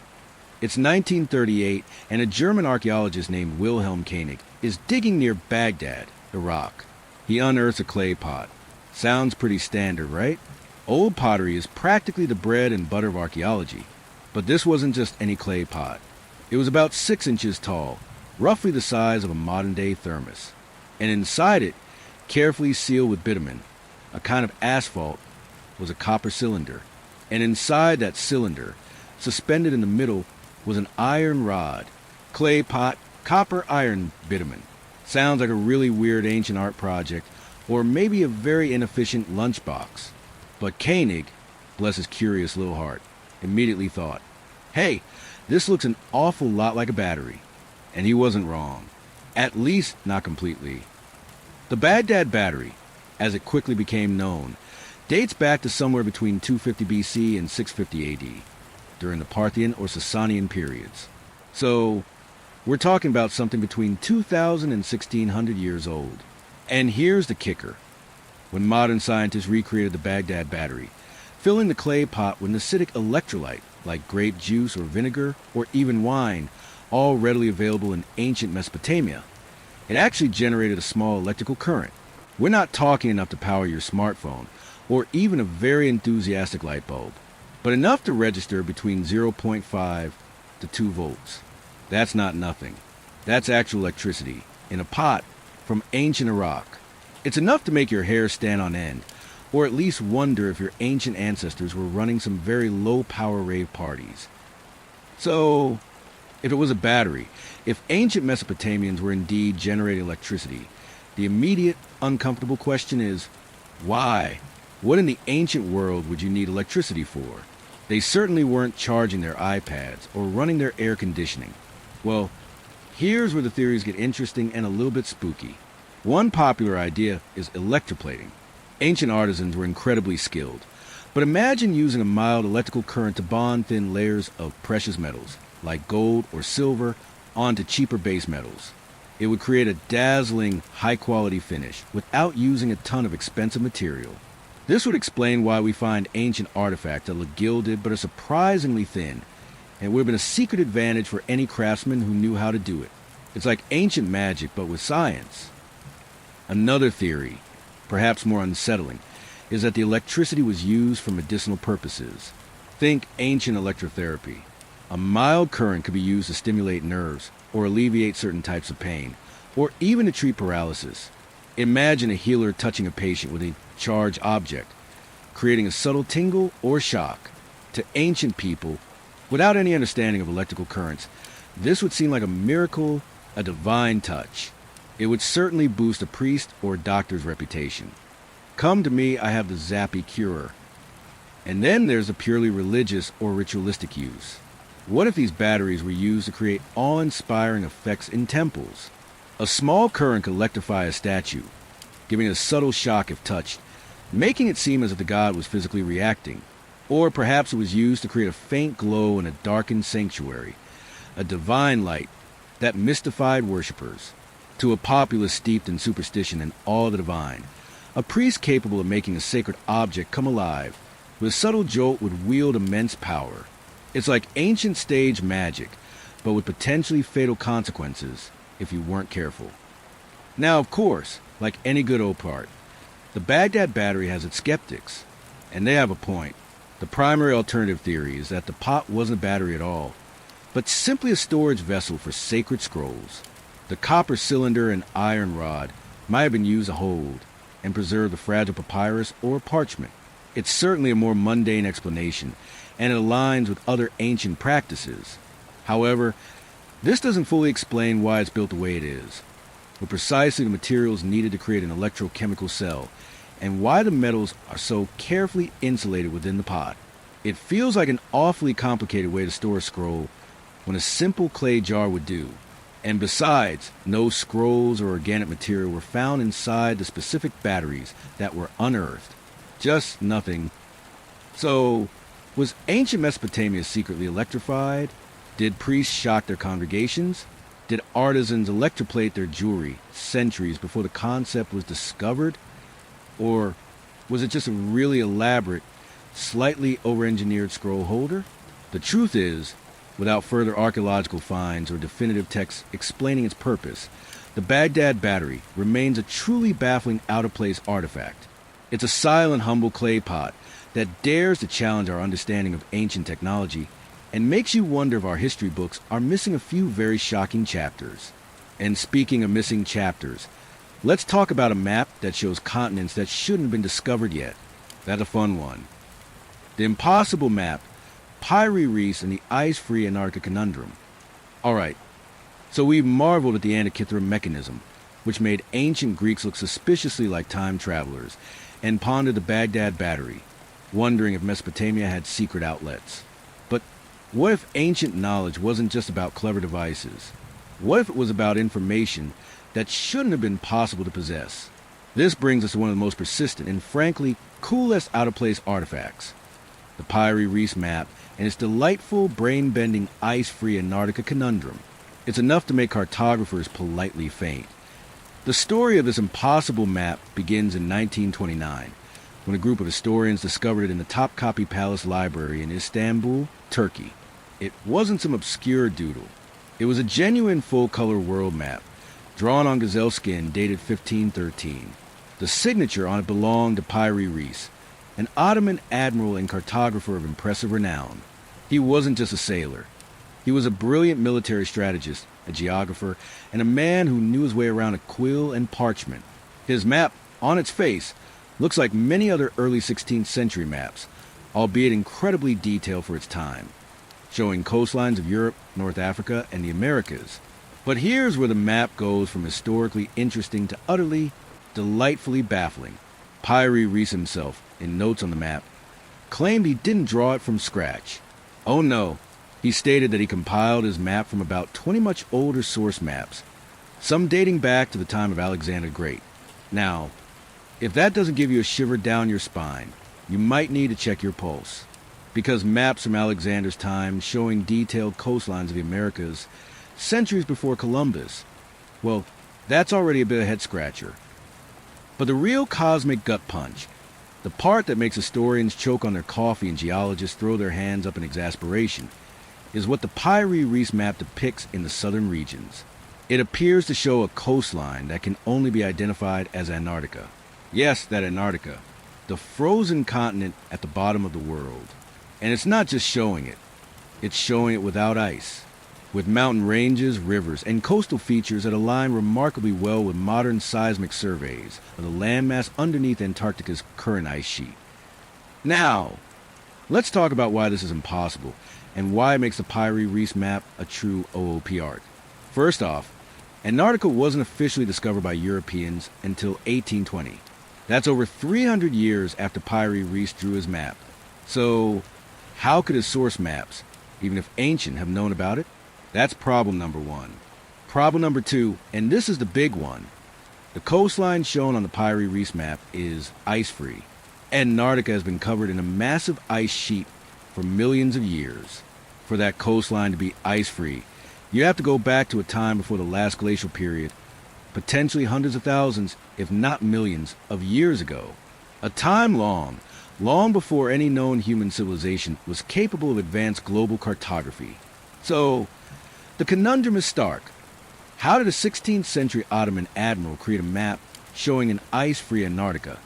It's 1938, and a German archaeologist named Wilhelm Koenig is digging near Baghdad, Iraq. He unearths a clay pot. Sounds pretty standard, right? Old pottery is practically the bread and butter of archaeology. But this wasn't just any clay pot. It was about 6 inches tall, roughly the size of a modern-day thermos. And inside it, carefully sealed with bitumen, a kind of asphalt, was a copper cylinder. And inside that cylinder, suspended in the middle, was an iron rod. Clay pot, copper, iron, bitumen. Sounds like a really weird ancient art project, or maybe a very inefficient lunchbox. But Koenig, bless his curious little heart, immediately thought, hey, this looks an awful lot like a battery. And he wasn't wrong. At least not completely. The Baghdad Battery, as it quickly became known, dates back to somewhere between 250 BC and 650 AD, during the Parthian or Sasanian periods. So, we're talking about something between 2,000 and 1,600 years old. And here's the kicker. When modern scientists recreated the Baghdad Battery, filling the clay pot with an acidic electrolyte, like grape juice or vinegar or even wine, all readily available in ancient Mesopotamia, it actually generated a small electrical current. We're not talking enough to power your smartphone, or even a very enthusiastic light bulb, but enough to register between 0.5 to 2 volts. That's not nothing. That's actual electricity, in a pot, from ancient Iraq. It's enough to make your hair stand on end, or at least wonder if your ancient ancestors were running some very low-power rave parties. So, if it was a battery, if ancient Mesopotamians were indeed generating electricity, the immediate, uncomfortable question is, why? What in the ancient world would you need electricity for? They certainly weren't charging their iPads or running their air conditioning. Well, here's where the theories get interesting and a little bit spooky. One popular idea is electroplating. Ancient artisans were incredibly skilled, but imagine using a mild electrical current to bond thin layers of precious metals, like gold or silver, onto cheaper base metals. It would create a dazzling, high-quality finish without using a ton of expensive material. This would explain why we find ancient artifacts that look gilded but are surprisingly thin, and would have been a secret advantage for any craftsman who knew how to do it. It's like ancient magic, but with science. Another theory, perhaps more unsettling, is that the electricity was used for medicinal purposes. Think ancient electrotherapy. A mild current could be used to stimulate nerves, or alleviate certain types of pain, or even to treat paralysis. Imagine a healer touching a patient with a charged object, creating a subtle tingle or shock. To ancient people, without any understanding of electrical currents, this would seem like a miracle, a divine touch. It would certainly boost a priest or doctor's reputation. Come to me, I have the zappy cure. And then there's the purely religious or ritualistic use. What if these batteries were used to create awe-inspiring effects in temples? A small current could electrify a statue, giving a subtle shock if touched, making it seem as if the god was physically reacting. Or perhaps it was used to create a faint glow in a darkened sanctuary, a divine light that mystified worshippers. To a populace steeped in superstition and awe of the divine, a priest capable of making a sacred object come alive with a subtle jolt would wield immense power. It's like ancient stage magic, but with potentially fatal consequences if you weren't careful. Now, of course, like any good old part, the Baghdad Battery has its skeptics, and they have a point. The primary alternative theory is that the pot wasn't a battery at all, but simply a storage vessel for sacred scrolls. The copper cylinder and iron rod might have been used to hold and preserve the fragile papyrus or parchment. It's certainly a more mundane explanation, and it aligns with other ancient practices. However, this doesn't fully explain why it's built the way it is, with precisely the materials needed to create an electrochemical cell, and why the metals are so carefully insulated within the pot. It feels like an awfully complicated way to store a scroll when a simple clay jar would do. And besides, no scrolls or organic material were found inside the specific batteries that were unearthed. Just nothing. So, was ancient Mesopotamia secretly electrified? Did priests shock their congregations? Did artisans electroplate their jewelry centuries before the concept was discovered? Or was it just a really elaborate, slightly over-engineered scroll holder? The truth is, without further archaeological finds or definitive texts explaining its purpose, the Baghdad Battery remains a truly baffling out-of-place artifact. It's a silent, humble clay pot that dares to challenge our understanding of ancient technology and makes you wonder if our history books are missing a few very shocking chapters. And speaking of missing chapters, let's talk about a map that shows continents that shouldn't have been discovered yet. That's a fun one. The impossible map, Pyre Reefs and the ice-free Antarctica conundrum. Alright, so we marveled at the Antikythera mechanism, which made ancient Greeks look suspiciously like time travelers, and pondered the Baghdad Battery, wondering if Mesopotamia had secret outlets. But what if ancient knowledge wasn't just about clever devices? What if it was about information that shouldn't have been possible to possess? This brings us to one of the most persistent and frankly coolest out-of-place artifacts, the Pyre Reefs map and its delightful, brain-bending, ice-free Antarctica conundrum. It's enough to make cartographers politely faint. The story of this impossible map begins in 1929, when a group of historians discovered it in the Topkapi Palace Library in Istanbul, Turkey. It wasn't some obscure doodle. It was a genuine full-color world map, drawn on gazelle skin dated 1513. The signature on it belonged to Pyre Reefs, an Ottoman admiral and cartographer of impressive renown. He wasn't just a sailor. He was a brilliant military strategist, a geographer, and a man who knew his way around a quill and parchment. His map, on its face, looks like many other early 16th century maps, albeit incredibly detailed for its time, showing coastlines of Europe, North Africa, and the Americas. But here's where the map goes from historically interesting to utterly, delightfully baffling. Pyre Reefs himself, in notes on the map, claimed he didn't draw it from scratch. Oh no, he stated that he compiled his map from about 20 much older source maps, some dating back to the time of Alexander the Great. Now, if that doesn't give you a shiver down your spine, you might need to check your pulse, because maps from Alexander's time showing detailed coastlines of the Americas centuries before Columbus, well, that's already a bit of a head-scratcher. But the real cosmic gut punch, the part that makes historians choke on their coffee and geologists throw their hands up in exasperation, is what the Pyre Reefs map depicts in the southern regions. It appears to show a coastline that can only be identified as Antarctica. Yes, that Antarctica, the frozen continent at the bottom of the world. And it's not just showing it, it's showing it without ice, with mountain ranges, rivers, and coastal features that align remarkably well with modern seismic surveys of the landmass underneath Antarctica's current ice sheet. Now, let's talk about why this is impossible and why it makes the Pyre Reefs map a true OOP art. First off, Antarctica wasn't officially discovered by Europeans until 1820. That's over 300 years after Pyre Reefs drew his map. So, how could his source maps, even if ancient, have known about it? That's problem number one. Problem number two, and this is the big one. The coastline shown on the Pyre Reefs map is ice-free. Antarctica has been covered in a massive ice sheet for millions of years. For that coastline to be ice-free, you have to go back to a time before the last glacial period, potentially hundreds of thousands, if not millions, of years ago. A time long before any known human civilization was capable of advanced global cartography. So, the conundrum is stark. How did a 16th century Ottoman admiral create a map showing an ice-free Antarctica,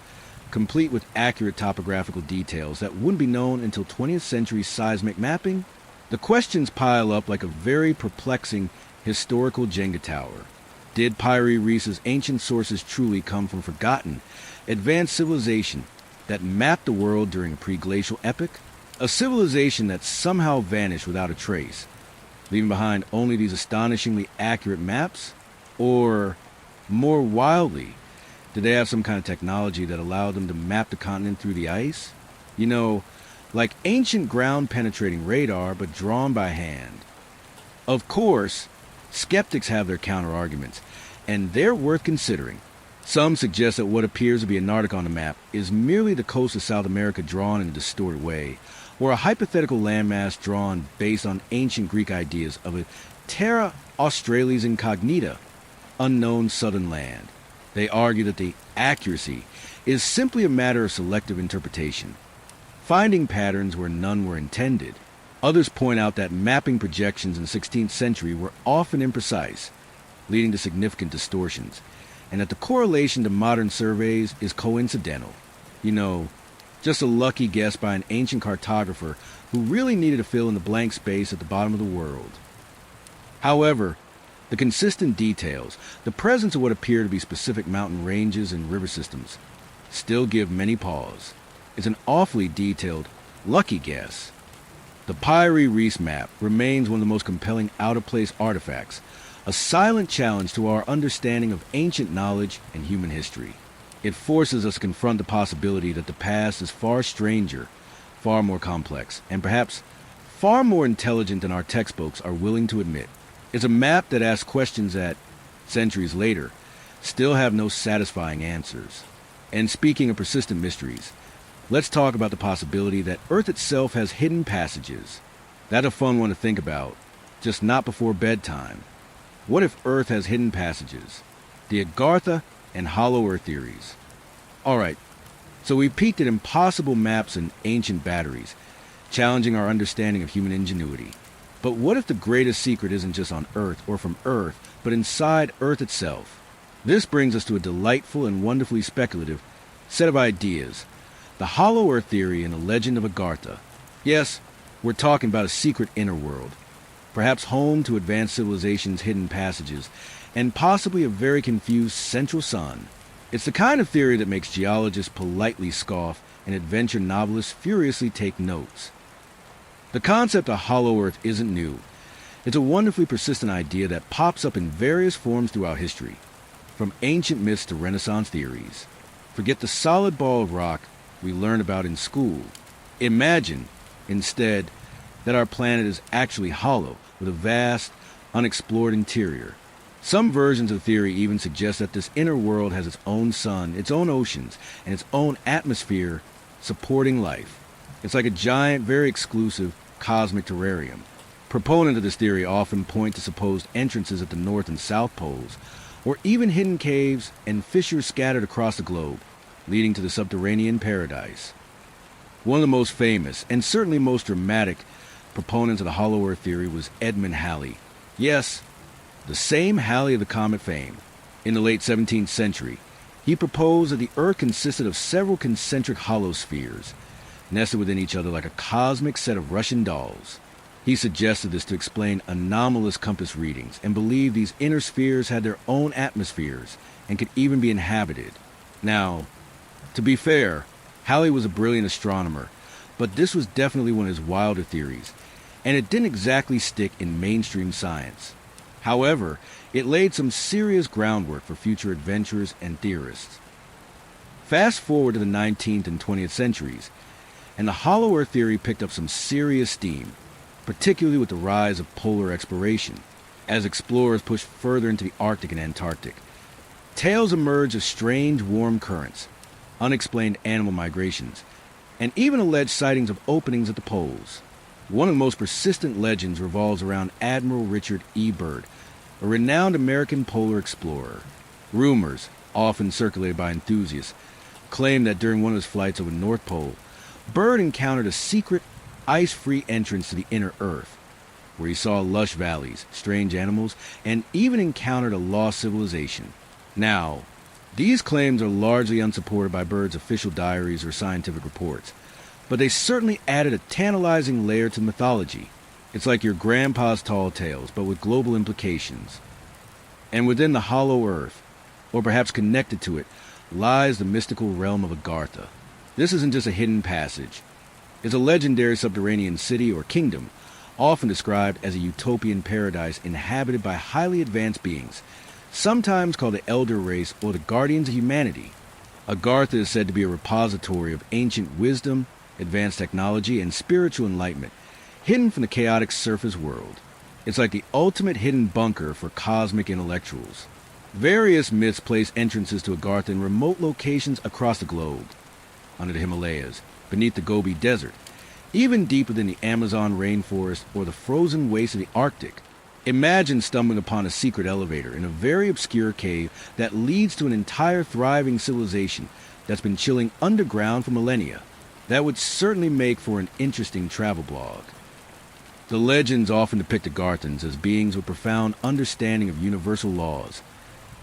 complete with accurate topographical details that wouldn't be known until 20th century seismic mapping? The questions pile up like a very perplexing historical Jenga tower. Did Pyre Reefs' ancient sources truly come from forgotten, advanced civilization that mapped the world during a pre-glacial epoch? A civilization that somehow vanished without a trace, leaving behind only these astonishingly accurate maps? Or, more wildly, did they have some kind of technology that allowed them to map the continent through the ice? You know, like ancient ground-penetrating radar but drawn by hand. Of course, skeptics have their counter-arguments, and they're worth considering. Some suggest that what appears to be Antarctica on the map is merely the coast of South America drawn in a distorted way, or a hypothetical landmass drawn based on ancient Greek ideas of a terra australis incognita, unknown southern land. They argue that the accuracy is simply a matter of selective interpretation, finding patterns where none were intended. Others point out that mapping projections in the 16th century were often imprecise, leading to significant distortions, and that the correlation to modern surveys is coincidental. Just a lucky guess by an ancient cartographer who really needed to fill in the blank space at the bottom of the world. However, the consistent details, the presence of what appear to be specific mountain ranges and river systems, still give many pause. It's an awfully detailed, lucky guess. The Pyrie Reis map remains one of the most compelling out-of-place artifacts, a silent challenge to our understanding of ancient knowledge and human history. It forces us to confront the possibility that the past is far stranger, far more complex, and perhaps far more intelligent than our textbooks are willing to admit. It's a map that asks questions that, centuries later, still have no satisfying answers. And speaking of persistent mysteries, let's talk about the possibility that Earth itself has hidden passages. That's a fun one to think about, just not before bedtime. What if Earth has hidden passages? The Agartha and Hollow Earth theories. Alright, so we've peeked at impossible maps and ancient batteries, challenging our understanding of human ingenuity. But what if the greatest secret isn't just on Earth or from Earth, but inside Earth itself? This brings us to a delightful and wonderfully speculative set of ideas. The Hollow Earth theory and the legend of Agartha. Yes, we're talking about a secret inner world, perhaps home to advanced civilizations' hidden passages, and possibly a very confused central sun. It's the kind of theory that makes geologists politely scoff and adventure novelists furiously take notes. The concept of hollow Earth isn't new. It's a wonderfully persistent idea that pops up in various forms throughout history, from ancient myths to Renaissance theories. Forget the solid ball of rock we learned about in school. Imagine, instead, that our planet is actually hollow, with a vast, unexplored interior. Some versions of the theory even suggest that this inner world has its own sun, its own oceans, and its own atmosphere supporting life. It's like a giant, very exclusive cosmic terrarium. Proponents of this theory often point to supposed entrances at the North and South poles, or even hidden caves and fissures scattered across the globe, leading to the subterranean paradise. One of the most famous, and certainly most dramatic, proponents of the Hollow Earth theory was Edmund Halley. Yes, the same Halley of the comet fame. In the late 17th century, he proposed that the Earth consisted of several concentric hollow spheres, nested within each other like a cosmic set of Russian dolls. He suggested this to explain anomalous compass readings, and believed these inner spheres had their own atmospheres and could even be inhabited. Now, to be fair, Halley was a brilliant astronomer, but this was definitely one of his wilder theories, and it didn't exactly stick in mainstream science. However, it laid some serious groundwork for future adventurers and theorists. Fast forward to the 19th and 20th centuries, and the Hollow Earth theory picked up some serious steam, particularly with the rise of polar exploration, as explorers pushed further into the Arctic and Antarctic. Tales emerged of strange warm currents, unexplained animal migrations, and even alleged sightings of openings at the poles. One of the most persistent legends revolves around Admiral Richard E. Byrd, a renowned American polar explorer. Rumors, often circulated by enthusiasts, claim that during one of his flights over the North Pole, Byrd encountered a secret, ice-free entrance to the inner Earth, where he saw lush valleys, strange animals, and even encountered a lost civilization. Now, these claims are largely unsupported by Byrd's official diaries or scientific reports, but they certainly added a tantalizing layer to mythology. It's like your grandpa's tall tales, but with global implications. And within the Hollow Earth, or perhaps connected to it, lies the mystical realm of Agartha. This isn't just a hidden passage. It's a legendary subterranean city or kingdom, often described as a utopian paradise inhabited by highly advanced beings, sometimes called the Elder Race or the Guardians of Humanity. Agartha is said to be a repository of ancient wisdom advanced technology, and spiritual enlightenment, hidden from the chaotic surface world. It's like the ultimate hidden bunker for cosmic intellectuals. Various myths place entrances to Agartha in remote locations across the globe, under the Himalayas, beneath the Gobi Desert, even deep within the Amazon rainforest or the frozen wastes of the Arctic. Imagine stumbling upon a secret elevator in a very obscure cave that leads to an entire thriving civilization that's been chilling underground for millennia. That would certainly make for an interesting travel blog. The legends often depict Agarthans as beings with profound understanding of universal laws,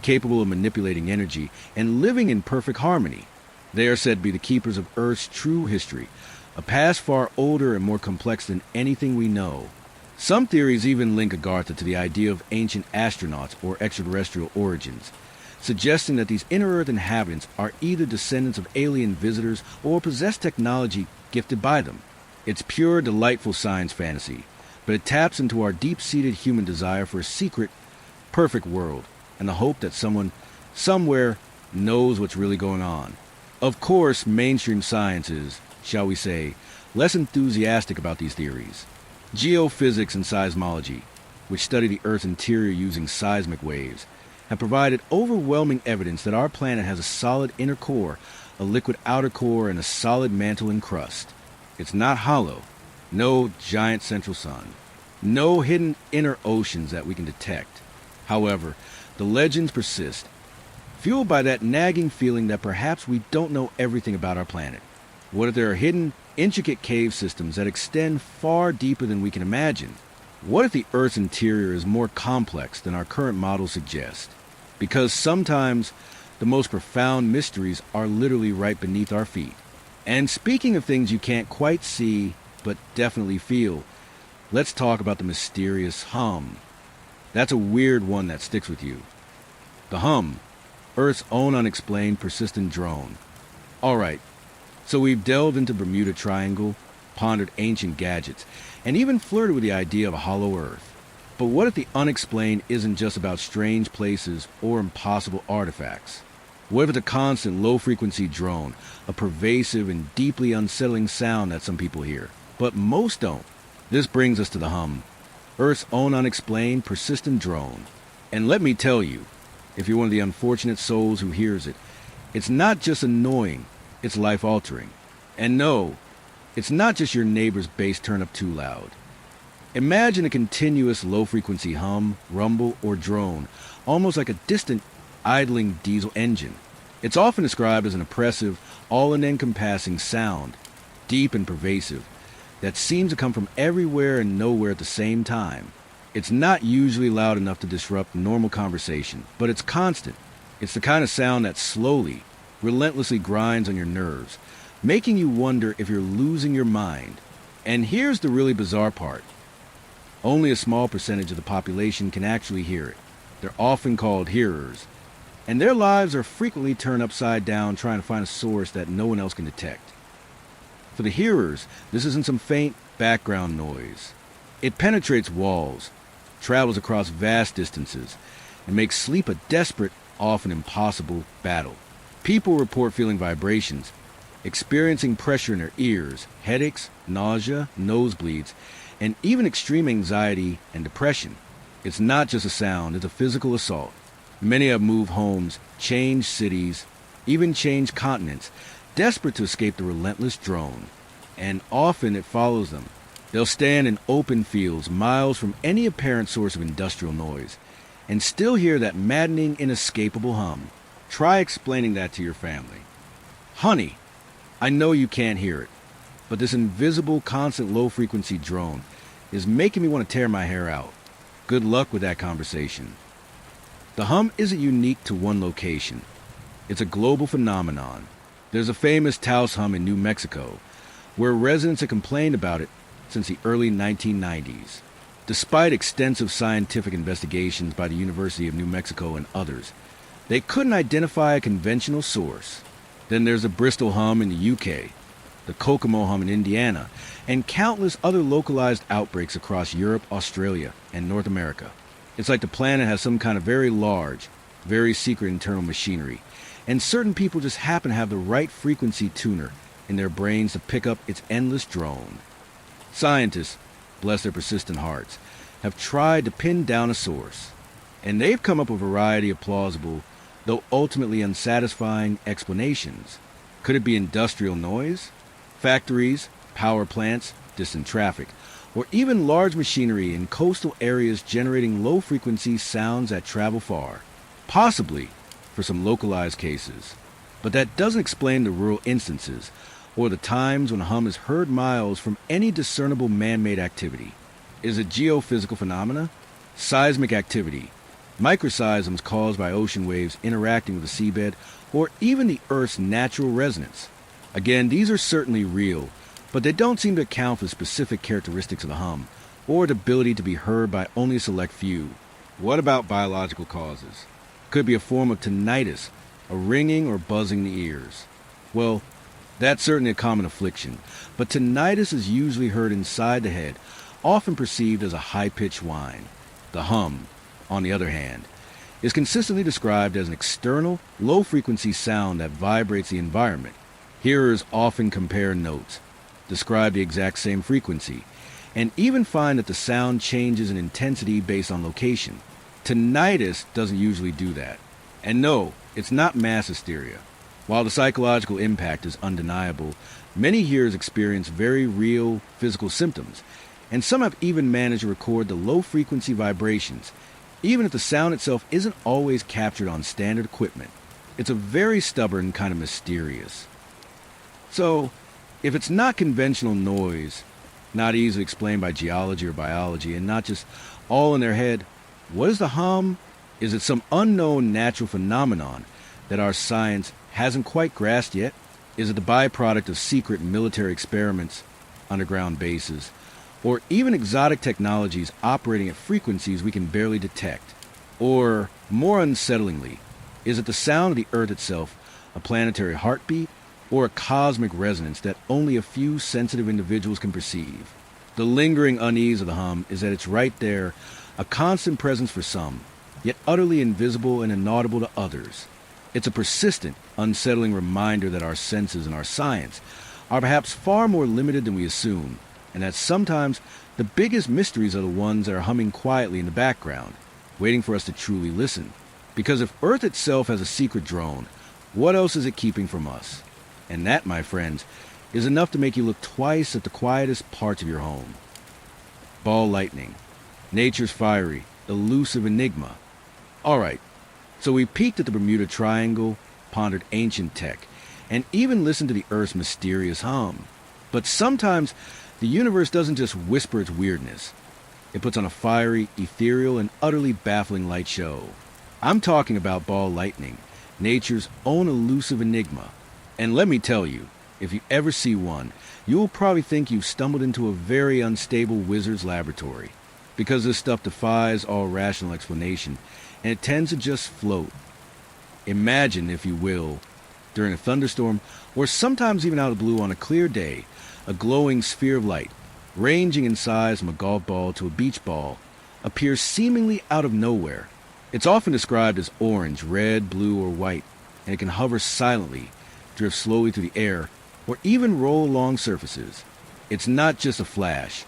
capable of manipulating energy and living in perfect harmony. They are said to be the keepers of Earth's true history, a past far older and more complex than anything we know. Some theories even link Agartha to the idea of ancient astronauts or extraterrestrial origins, suggesting that these inner-Earth inhabitants are either descendants of alien visitors or possess technology gifted by them. It's pure, delightful science fantasy, but it taps into our deep-seated human desire for a secret, perfect world, and the hope that someone, somewhere, knows what's really going on. Of course, mainstream science is, shall we say, less enthusiastic about these theories. Geophysics and seismology, which study the Earth's interior using seismic waves, have provided overwhelming evidence that our planet has a solid inner core, a liquid outer core, and a solid mantle and crust. It's not hollow. No giant central sun. No hidden inner oceans that we can detect. However, the legends persist, fueled by that nagging feeling that perhaps we don't know everything about our planet. What if there are hidden, intricate cave systems that extend far deeper than we can imagine? What if the Earth's interior is more complex than our current models suggest? Because sometimes the most profound mysteries are literally right beneath our feet. And speaking of things you can't quite see, but definitely feel, let's talk about the mysterious hum. That's a weird one that sticks with you. The hum, Earth's own unexplained persistent drone. Alright, so we've delved into Bermuda Triangle, pondered ancient gadgets, and even flirted with the idea of a hollow Earth. But what if the unexplained isn't just about strange places or impossible artifacts? What if it's a constant low-frequency drone, a pervasive and deeply unsettling sound that some people hear, but most don't? This brings us to the hum, Earth's own unexplained persistent drone. And let me tell you, if you're one of the unfortunate souls who hears it, it's not just annoying, it's life-altering. And no, it's not just your neighbor's bass turned up too loud. Imagine a continuous low-frequency hum, rumble, or drone, almost like a distant, idling diesel engine. It's often described as an oppressive, all-encompassing sound, deep and pervasive, that seems to come from everywhere and nowhere at the same time. It's not usually loud enough to disrupt normal conversation, but it's constant. It's the kind of sound that slowly, relentlessly grinds on your nerves, making you wonder if you're losing your mind. And here's the really bizarre part. Only a small percentage of the population can actually hear it. They're often called hearers, and their lives are frequently turned upside down trying to find a source that no one else can detect. For the hearers, this isn't some faint background noise. It penetrates walls, travels across vast distances, and makes sleep a desperate, often impossible battle. People report feeling vibrations, experiencing pressure in their ears, headaches, nausea, nosebleeds, and even extreme anxiety and depression. It's not just a sound, it's a physical assault. Many have moved homes, changed cities, even changed continents, desperate to escape the relentless drone. And often it follows them. They'll stand in open fields, miles from any apparent source of industrial noise, and still hear that maddening, inescapable hum. Try explaining that to your family. Honey, I know you can't hear it, but this invisible, constant low-frequency drone is making me want to tear my hair out. Good luck with that conversation. The hum isn't unique to one location. It's a global phenomenon. There's a famous Taos hum in New Mexico, where residents have complained about it since the early 1990s. Despite extensive scientific investigations by the University of New Mexico and others, they couldn't identify a conventional source. Then there's the Bristol hum in the UK, the Kokomo hum in Indiana, and countless other localized outbreaks across Europe, Australia, and North America. It's like the planet has some kind of very large, very secret internal machinery, and certain people just happen to have the right frequency tuner in their brains to pick up its endless drone. Scientists, bless their persistent hearts, have tried to pin down a source, and they've come up with a variety of plausible, though ultimately unsatisfying, explanations. Could it be industrial noise? Factories, power plants, distant traffic, or even large machinery in coastal areas generating low-frequency sounds that travel far? Possibly, for some localized cases. But that doesn't explain the rural instances, or the times when a hum is heard miles from any discernible man-made activity. Is it geophysical phenomena? Seismic activity? Microseisms caused by ocean waves interacting with the seabed, or even the Earth's natural resonance? Again, these are certainly real, but they don't seem to account for specific characteristics of the hum, or the ability to be heard by only a select few. What about biological causes? Could be a form of tinnitus, a ringing or buzzing in the ears. Well, that's certainly a common affliction, but tinnitus is usually heard inside the head, often perceived as a high-pitched whine. The hum, on the other hand, is consistently described as an external, low-frequency sound that vibrates the environment. Hearers often compare notes, describe the exact same frequency, and even find that the sound changes in intensity based on location. Tinnitus doesn't usually do that. And no, it's not mass hysteria. While the psychological impact is undeniable, many hearers experience very real physical symptoms, and some have even managed to record the low-frequency vibrations, even if the sound itself isn't always captured on standard equipment. It's a very stubborn kind of mysterious. So, if it's not conventional noise, not easily explained by geology or biology, and not just all in their head, what is the hum? Is it some unknown natural phenomenon that our science hasn't quite grasped yet? Is it the byproduct of secret military experiments, underground bases, or even exotic technologies operating at frequencies we can barely detect? Or, more unsettlingly, is it the sound of the Earth itself, a planetary heartbeat, or a cosmic resonance that only a few sensitive individuals can perceive? The lingering unease of the hum is that it's right there, a constant presence for some, yet utterly invisible and inaudible to others. It's a persistent, unsettling reminder that our senses and our science are perhaps far more limited than we assume, and that sometimes the biggest mysteries are the ones that are humming quietly in the background, waiting for us to truly listen. Because if Earth itself has a secret drone, what else is it keeping from us? And that, my friends, is enough to make you look twice at the quietest parts of your home. Ball lightning. Nature's fiery, elusive enigma. Alright, so we peeked at the Bermuda Triangle, pondered ancient tech, and even listened to the Earth's mysterious hum. But sometimes the universe doesn't just whisper its weirdness. It puts on a fiery, ethereal, and utterly baffling light show. I'm talking about ball lightning, nature's own elusive enigma. And let me tell you, if you ever see one, you will probably think you've stumbled into a very unstable wizard's laboratory, because this stuff defies all rational explanation, and it tends to just float. Imagine, if you will, during a thunderstorm, or sometimes even out of the blue on a clear day, a glowing sphere of light, ranging in size from a golf ball to a beach ball, appears seemingly out of nowhere. It's often described as orange, red, blue, or white, and it can hover silently, drift slowly through the air, or even roll along surfaces. It's not just a flash.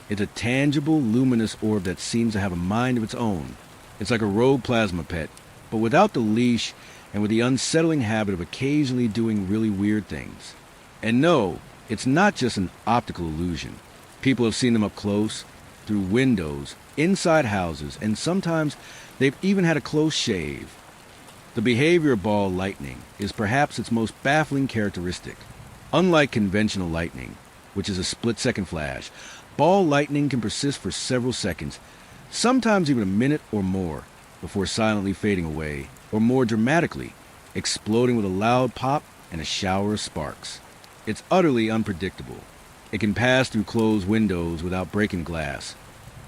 It's a tangible, luminous orb that seems to have a mind of its own. It's like a rogue plasma pet, but without the leash and with the unsettling habit of occasionally doing really weird things. And no, it's not just an optical illusion. People have seen them up close, through windows, inside houses, and sometimes they've even had a close shave. The behavior of ball lightning is perhaps its most baffling characteristic. Unlike conventional lightning, which is a split-second flash, ball lightning can persist for several seconds, sometimes even a minute or more, before silently fading away, or more dramatically, exploding with a loud pop and a shower of sparks. It's utterly unpredictable. It can pass through closed windows without breaking glass,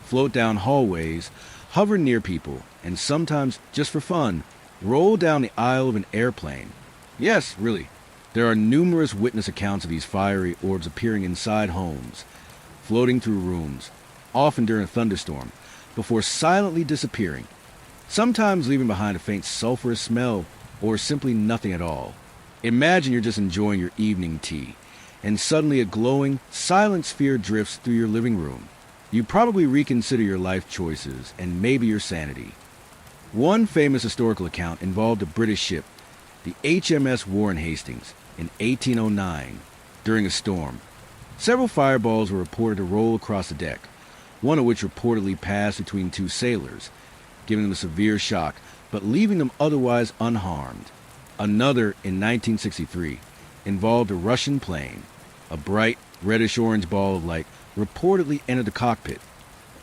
float down hallways, hover near people, and sometimes, just for fun, roll down the aisle of an airplane. Yes, really. There are numerous witness accounts of these fiery orbs appearing inside homes, floating through rooms, often during a thunderstorm, before silently disappearing, sometimes leaving behind a faint sulfurous smell or simply nothing at all. Imagine you're just enjoying your evening tea, and suddenly a glowing, silent sphere drifts through your living room. You probably reconsider your life choices and maybe your sanity. One famous historical account involved a British ship, the HMS Warren Hastings, in 1809 during a storm. Several fireballs were reported to roll across the deck, one of which reportedly passed between two sailors, giving them a severe shock, but leaving them otherwise unharmed. Another, in 1963, involved a Russian plane. A bright, reddish-orange ball of light reportedly entered the cockpit,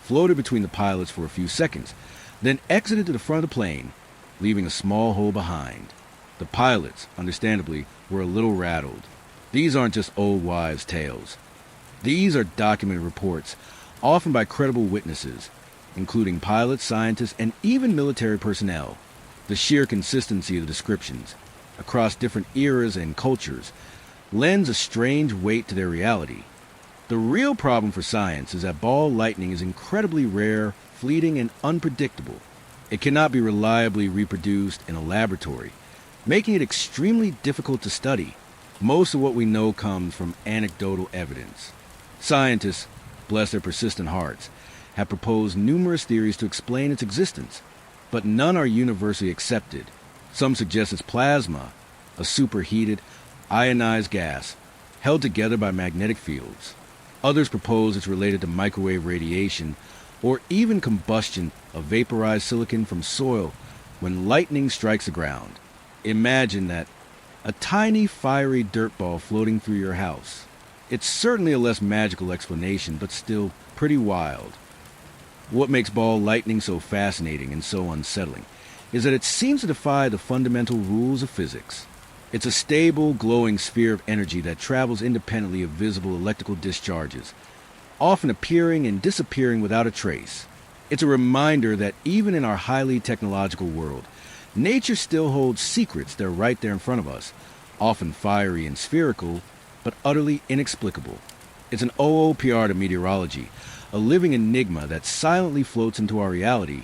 floated between the pilots for a few seconds, then exited to the front of the plane, leaving a small hole behind. The pilots, understandably, were a little rattled. These aren't just old wives' tales. These are documented reports, often by credible witnesses, including pilots, scientists, and even military personnel. The sheer consistency of the descriptions, across different eras and cultures, lends a strange weight to their reality. The real problem for science is that ball lightning is incredibly rare, fleeting, and unpredictable. It cannot be reliably reproduced in a laboratory, making it extremely difficult to study. Most of what we know comes from anecdotal evidence. Scientists, bless their persistent hearts, have proposed numerous theories to explain its existence, but none are universally accepted. Some suggest it's plasma, a superheated, ionized gas held together by magnetic fields. Others propose it's related to microwave radiation or even combustion of vaporized silicon from soil when lightning strikes the ground. Imagine that, a tiny fiery dirt ball floating through your house. It's certainly a less magical explanation, but still pretty wild. What makes ball lightning so fascinating and so unsettling is that it seems to defy the fundamental rules of physics. It's a stable, glowing sphere of energy that travels independently of visible electrical discharges, often appearing and disappearing without a trace. It's a reminder that even in our highly technological world, nature still holds secrets that are right there in front of us, often fiery and spherical, but utterly inexplicable. It's an OOPR to meteorology, a living enigma that silently floats into our reality,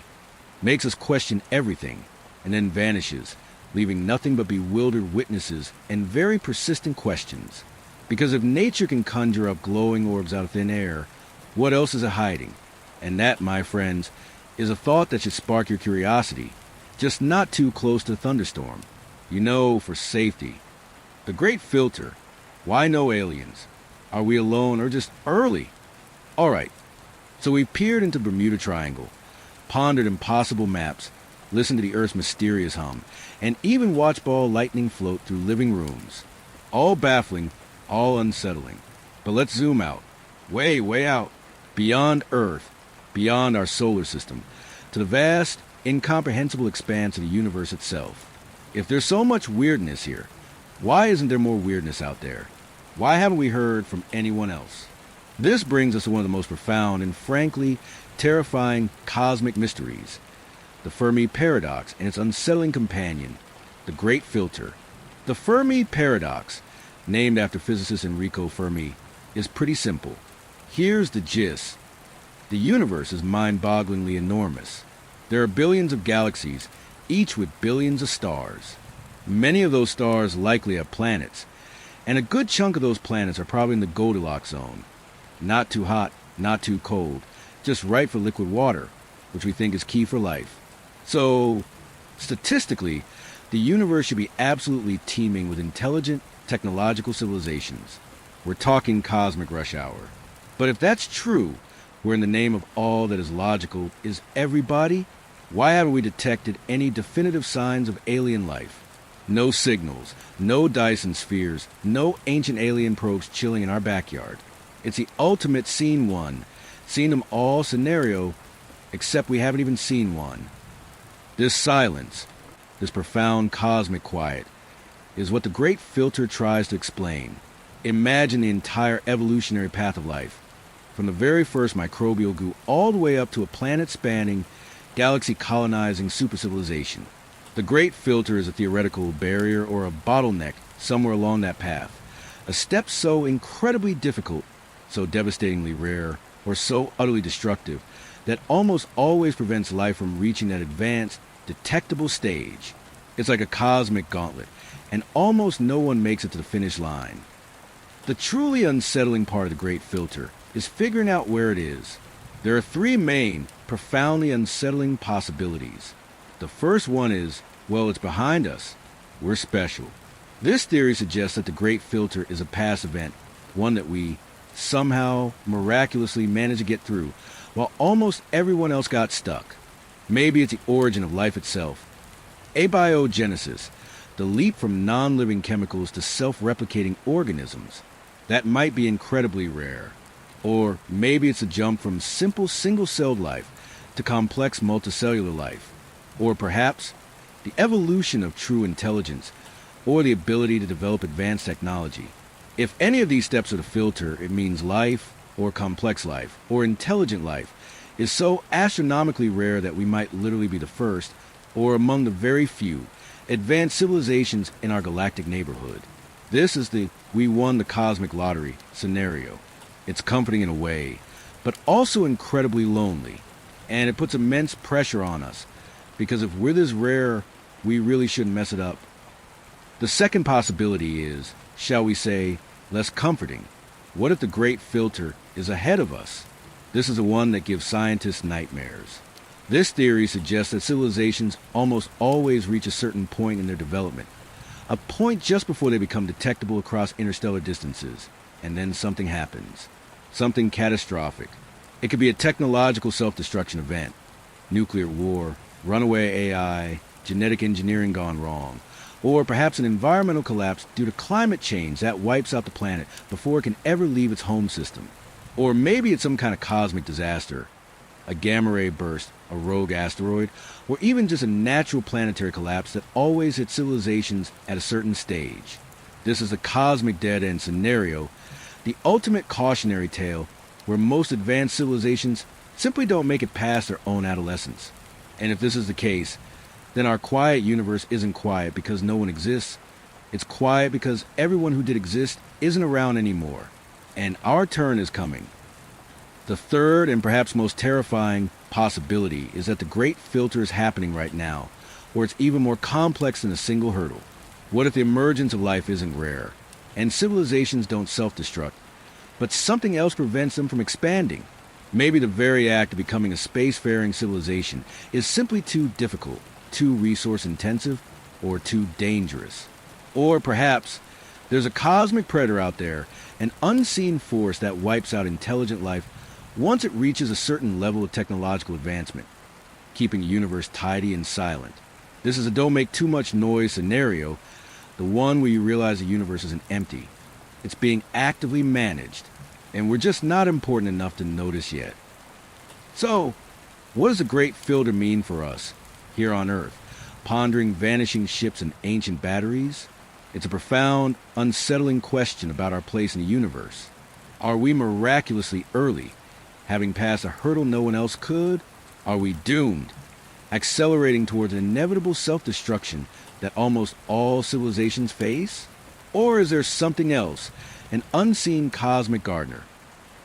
makes us question everything, and then vanishes, leaving nothing but bewildered witnesses and very persistent questions. Because if nature can conjure up glowing orbs out of thin air, what else is it hiding? And that, my friends, is a thought that should spark your curiosity, just not too close to the thunderstorm. You know, for safety. The great filter. Why no aliens? Are we alone or just early? All right, so we peered into the Bermuda Triangle, pondered impossible maps, listened to the Earth's mysterious hum, and even watched ball lightning float through living rooms. All baffling, all unsettling. But let's zoom out, way, way out, beyond Earth, beyond our solar system, to the vast, incomprehensible expanse of the universe itself. If there's so much weirdness here, why isn't there more weirdness out there? Why haven't we heard from anyone else? This brings us to one of the most profound and frankly terrifying cosmic mysteries, the Fermi paradox and its unsettling companion, the Great Filter. The Fermi paradox, named after physicist Enrico Fermi, is pretty simple. Here's the gist. The universe is mind-bogglingly enormous. There are billions of galaxies, each with billions of stars. Many of those stars likely have planets, and a good chunk of those planets are probably in the Goldilocks zone. Not too hot, not too cold, just right for liquid water, which we think is key for life. So, statistically, the universe should be absolutely teeming with intelligent, technological civilizations. We're talking cosmic rush hour. But if that's true, where in the name of all that is logical is everybody, why haven't we detected any definitive signs of alien life? No signals, no Dyson spheres, no ancient alien probes chilling in our backyard. It's the ultimate seen one, seen them all scenario, except we haven't even seen one. This silence, this profound cosmic quiet, is what the Great Filter tries to explain. Imagine the entire evolutionary path of life, from the very first microbial goo all the way up to a planet-spanning, galaxy-colonizing supercivilization. The Great Filter is a theoretical barrier or a bottleneck somewhere along that path, a step so incredibly difficult, so devastatingly rare, or so utterly destructive that almost always prevents life from reaching that advanced, detectable stage. It's like a cosmic gauntlet, and almost no one makes it to the finish line. The truly unsettling part of the Great Filter is figuring out where it is. There are three main, profoundly unsettling possibilities. The first one is, well, it's behind us. We're special. This theory suggests that the Great Filter is a past event, one that we somehow miraculously managed to get through, while almost everyone else got stuck. Maybe it's the origin of life itself. Abiogenesis, the leap from non-living chemicals to self-replicating organisms. That might be incredibly rare. Or maybe it's a jump from simple single-celled life to complex multicellular life. Or perhaps the evolution of true intelligence, or the ability to develop advanced technology. If any of these steps of the filter, it means life, or complex life, or intelligent life, is so astronomically rare that we might literally be the first, or among the very few, advanced civilizations in our galactic neighborhood. This is the "we won the cosmic lottery" scenario. It's comforting in a way, but also incredibly lonely, and it puts immense pressure on us, because if we're this rare, we really shouldn't mess it up. The second possibility is, shall we say, less comforting. What if the Great Filter is ahead of us? This is the one that gives scientists nightmares. This theory suggests that civilizations almost always reach a certain point in their development, a point just before they become detectable across interstellar distances, and then something happens. Something catastrophic. It could be a technological self-destruction event, nuclear war, runaway AI, genetic engineering gone wrong, or perhaps an environmental collapse due to climate change that wipes out the planet before it can ever leave its home system. Or maybe it's some kind of cosmic disaster, a gamma ray burst, a rogue asteroid, or even just a natural planetary collapse that always hits civilizations at a certain stage. This is a cosmic dead-end scenario, the ultimate cautionary tale where most advanced civilizations simply don't make it past their own adolescence. And if this is the case, then our quiet universe isn't quiet because no one exists. It's quiet because everyone who did exist isn't around anymore. And our turn is coming. The third and perhaps most terrifying possibility is that the Great Filter is happening right now, or it's even more complex than a single hurdle. What if the emergence of life isn't rare, and civilizations don't self-destruct, but something else prevents them from expanding? Maybe the very act of becoming a spacefaring civilization is simply too difficult, too resource-intensive, or too dangerous. Or perhaps there's a cosmic predator out there, an unseen force that wipes out intelligent life once it reaches a certain level of technological advancement, keeping the universe tidy and silent. This is a don't make too much noise scenario, the one where you realize the universe isn't empty. It's being actively managed, and we're just not important enough to notice yet. So, what does the Great Filter mean for us here on Earth, pondering vanishing ships and ancient batteries? It's a profound, unsettling question about our place in the universe. Are we miraculously early, having passed a hurdle no one else could? Are we doomed, accelerating towards an inevitable self-destruction that almost all civilizations face? Or is there something else, an unseen cosmic gardener,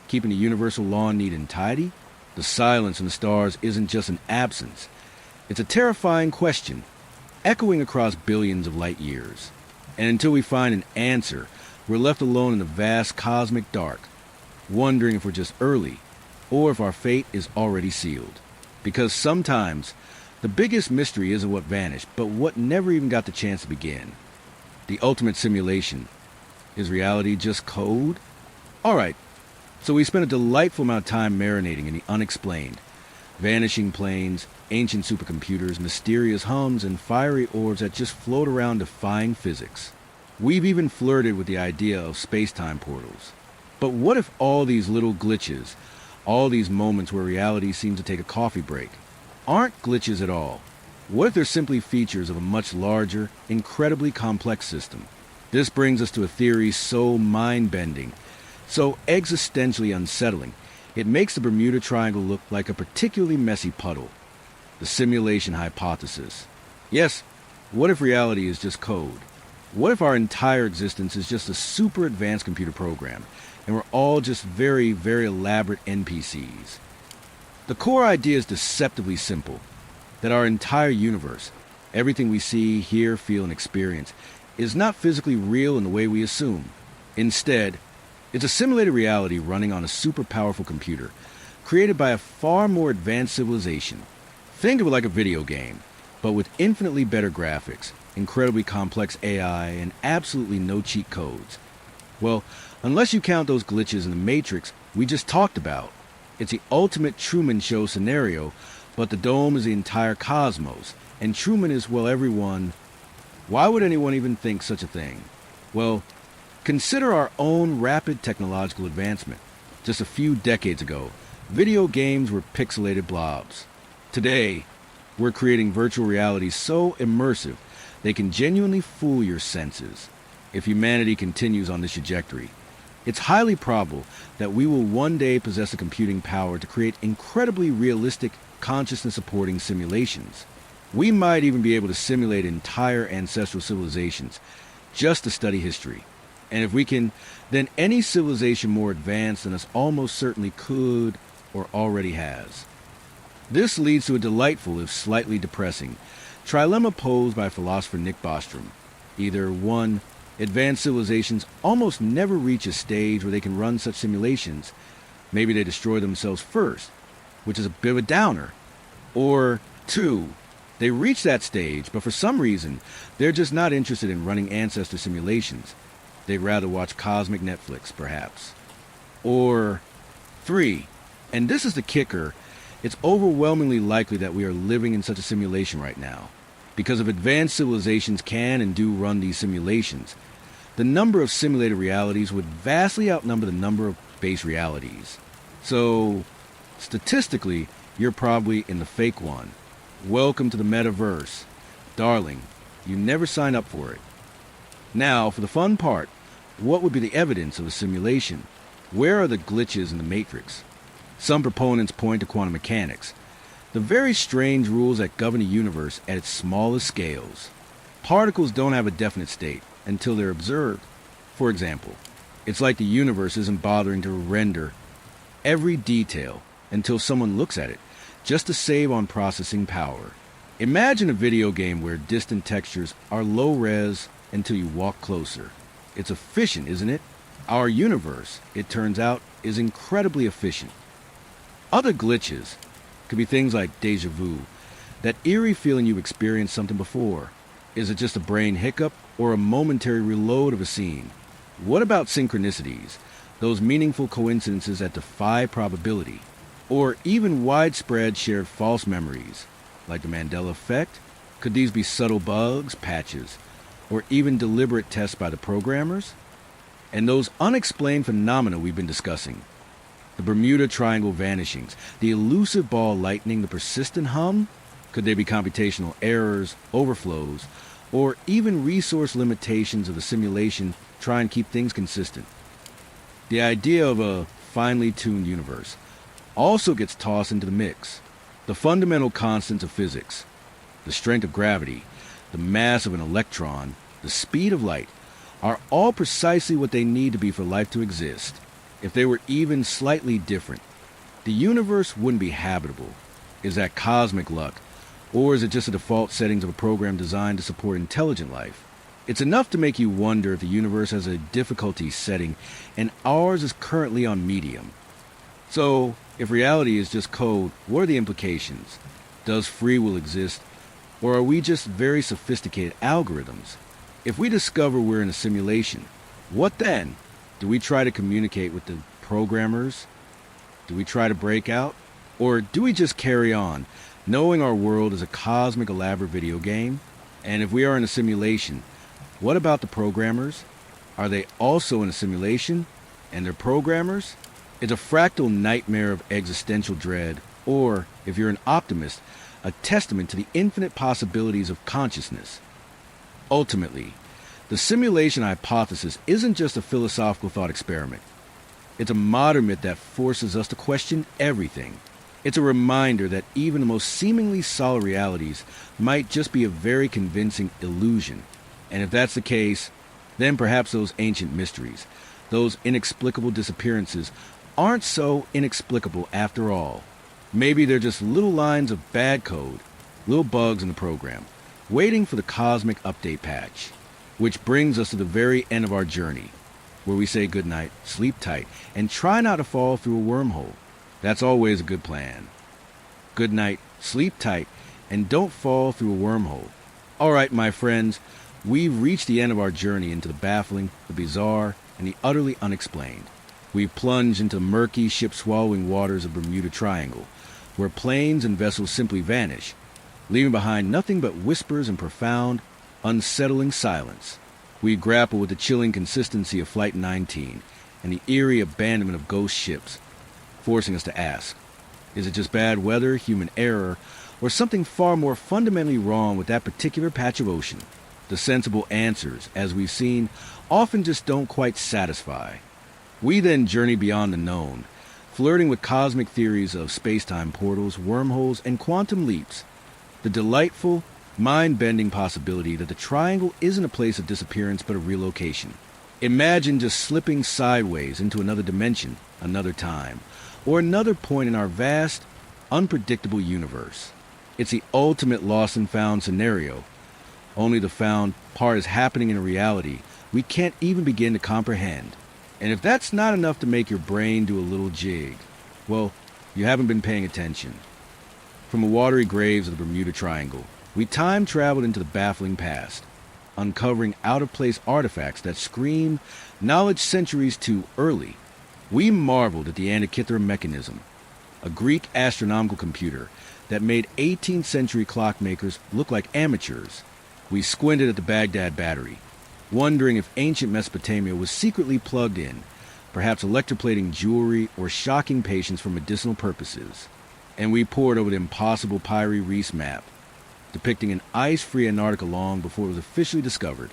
keeping the universal lawn neat and tidy? The silence in the stars isn't just an absence. It's a terrifying question, echoing across billions of light years. And until we find an answer, we're left alone in the vast cosmic dark, wondering if we're just early, or if our fate is already sealed. Because sometimes, the biggest mystery isn't what vanished, but what never even got the chance to begin. The ultimate simulation. Is reality just code? Alright, so we spent a delightful amount of time marinating in the unexplained. Vanishing planes, ancient supercomputers, mysterious hums, and fiery orbs that just float around defying physics. We've even flirted with the idea of space-time portals. But what if all these little glitches, all these moments where reality seems to take a coffee break, aren't glitches at all? What if they're simply features of a much larger, incredibly complex system? This brings us to a theory so mind-bending, so existentially unsettling, it makes the Bermuda Triangle look like a particularly messy puddle. The simulation hypothesis. Yes, what if reality is just code? What if our entire existence is just a super advanced computer program, and we're all just very, very elaborate NPCs? The core idea is deceptively simple, that our entire universe, everything we see, hear, feel, and experience, is not physically real in the way we assume. Instead, It's a simulated reality running on a super powerful computer, created by a far more advanced civilization. Think of it like a video game, but with infinitely better graphics, incredibly complex AI, and absolutely no cheat codes. Well, unless you count those glitches in the Matrix we just talked about. It's the ultimate Truman Show scenario, but the dome is the entire cosmos, and Truman is, well, everyone. Why would anyone even think such a thing? Well, consider our own rapid technological advancement. Just a few decades ago, video games were pixelated blobs. Today, we're creating virtual realities so immersive they can genuinely fool your senses. If humanity continues on this trajectory, it's highly probable that we will one day possess the computing power to create incredibly realistic, consciousness-supporting simulations. We might even be able to simulate entire ancestral civilizations just to study history. And if we can, then any civilization more advanced than us almost certainly could or already has. This leads to a delightful, if slightly depressing, trilemma posed by philosopher Nick Bostrom. Either 1. Advanced civilizations almost never reach a stage where they can run such simulations. Maybe they destroy themselves first, which is a bit of a downer. Or 2. They reach that stage, but for some reason, they're just not interested in running ancestor simulations. They'd rather watch cosmic Netflix, perhaps. Or 3. And this is the kicker. It's overwhelmingly likely that we are living in such a simulation right now. Because if advanced civilizations can and do run these simulations, the number of simulated realities would vastly outnumber the number of base realities. So, statistically, you're probably in the fake one. Welcome to the metaverse. Darling, you never signed up for it. Now, for the fun part, what would be the evidence of a simulation? Where are the glitches in the Matrix? Some proponents point to quantum mechanics, the very strange rules that govern the universe at its smallest scales. Particles don't have a definite state until they're observed. For example, it's like the universe isn't bothering to render every detail until someone looks at it, just to save on processing power. Imagine a video game where distant textures are low-res until you walk closer. It's efficient, isn't it? Our universe, it turns out, is incredibly efficient. Other glitches could be things like déjà vu, that eerie feeling you've experienced something before. Is it just a brain hiccup or a momentary reload of a scene? What about synchronicities, those meaningful coincidences that defy probability? Or even widespread shared false memories, like the Mandela effect? Could these be subtle bugs, patches, or even deliberate tests by the programmers? And those unexplained phenomena we've been discussing, the Bermuda Triangle vanishings, the elusive ball lightning, the persistent hum? Could they be computational errors, overflows, or even resource limitations of the simulation try and keep things consistent? The idea of a finely tuned universe also gets tossed into the mix. The fundamental constants of physics, the strength of gravity, the mass of an electron, the speed of light, are all precisely what they need to be for life to exist. If they were even slightly different, the universe wouldn't be habitable. Is that cosmic luck? Or is it just the default settings of a program designed to support intelligent life? It's enough to make you wonder if the universe has a difficulty setting and ours is currently on medium. So, if reality is just code, what are the implications? Does free will exist? Or are we just very sophisticated algorithms? If we discover we're in a simulation, what then? Do we try to communicate with the programmers? Do we try to break out? Or do we just carry on, knowing our world is a cosmic elaborate video game? And if we are in a simulation, what about the programmers? Are they also in a simulation? And they're programmers? It's a fractal nightmare of existential dread, or, if you're an optimist, a testament to the infinite possibilities of consciousness. Ultimately, the simulation hypothesis isn't just a philosophical thought experiment. It's a modern myth that forces us to question everything. It's a reminder that even the most seemingly solid realities might just be a very convincing illusion. And if that's the case, then perhaps those ancient mysteries, those inexplicable disappearances, aren't so inexplicable after all. Maybe they're just little lines of bad code, little bugs in the program, waiting for the cosmic update patch. Which brings us to the very end of our journey. where we say goodnight, sleep tight, and try not to fall through a wormhole. That's always a good plan. Good night, sleep tight, and don't fall through a wormhole. All right, my friends, we've reached the end of our journey into the baffling, the bizarre, and the utterly unexplained. We've plunged into the murky, ship-swallowing waters of Bermuda Triangle, where planes and vessels simply vanish, leaving behind nothing but whispers and profound, unsettling silence. We grapple with the chilling consistency of Flight 19 and the eerie abandonment of ghost ships, forcing us to ask, is it just bad weather, human error, or something far more fundamentally wrong with that particular patch of ocean? The sensible answers, as we've seen, often just don't quite satisfy. We then journey beyond the known, flirting with cosmic theories of space-time portals, wormholes, and quantum leaps. The delightful, mind-bending possibility that the triangle isn't a place of disappearance but a relocation. Imagine just slipping sideways into another dimension, another time, or another point in our vast, unpredictable universe. It's the ultimate lost and found scenario. Only the found part is happening in a reality we can't even begin to comprehend. And if that's not enough to make your brain do a little jig, well, you haven't been paying attention. From the watery graves of the Bermuda Triangle, we time-traveled into the baffling past, uncovering out-of-place artifacts that scream knowledge centuries too early. We marveled at the Antikythera mechanism, a Greek astronomical computer that made 18th century clockmakers look like amateurs. We squinted at the Baghdad Battery, wondering if ancient Mesopotamia was secretly plugged in, perhaps electroplating jewelry or shocking patients for medicinal purposes. And we pored over the impossible Pyrie Reis map, depicting an ice-free Antarctica long before it was officially discovered,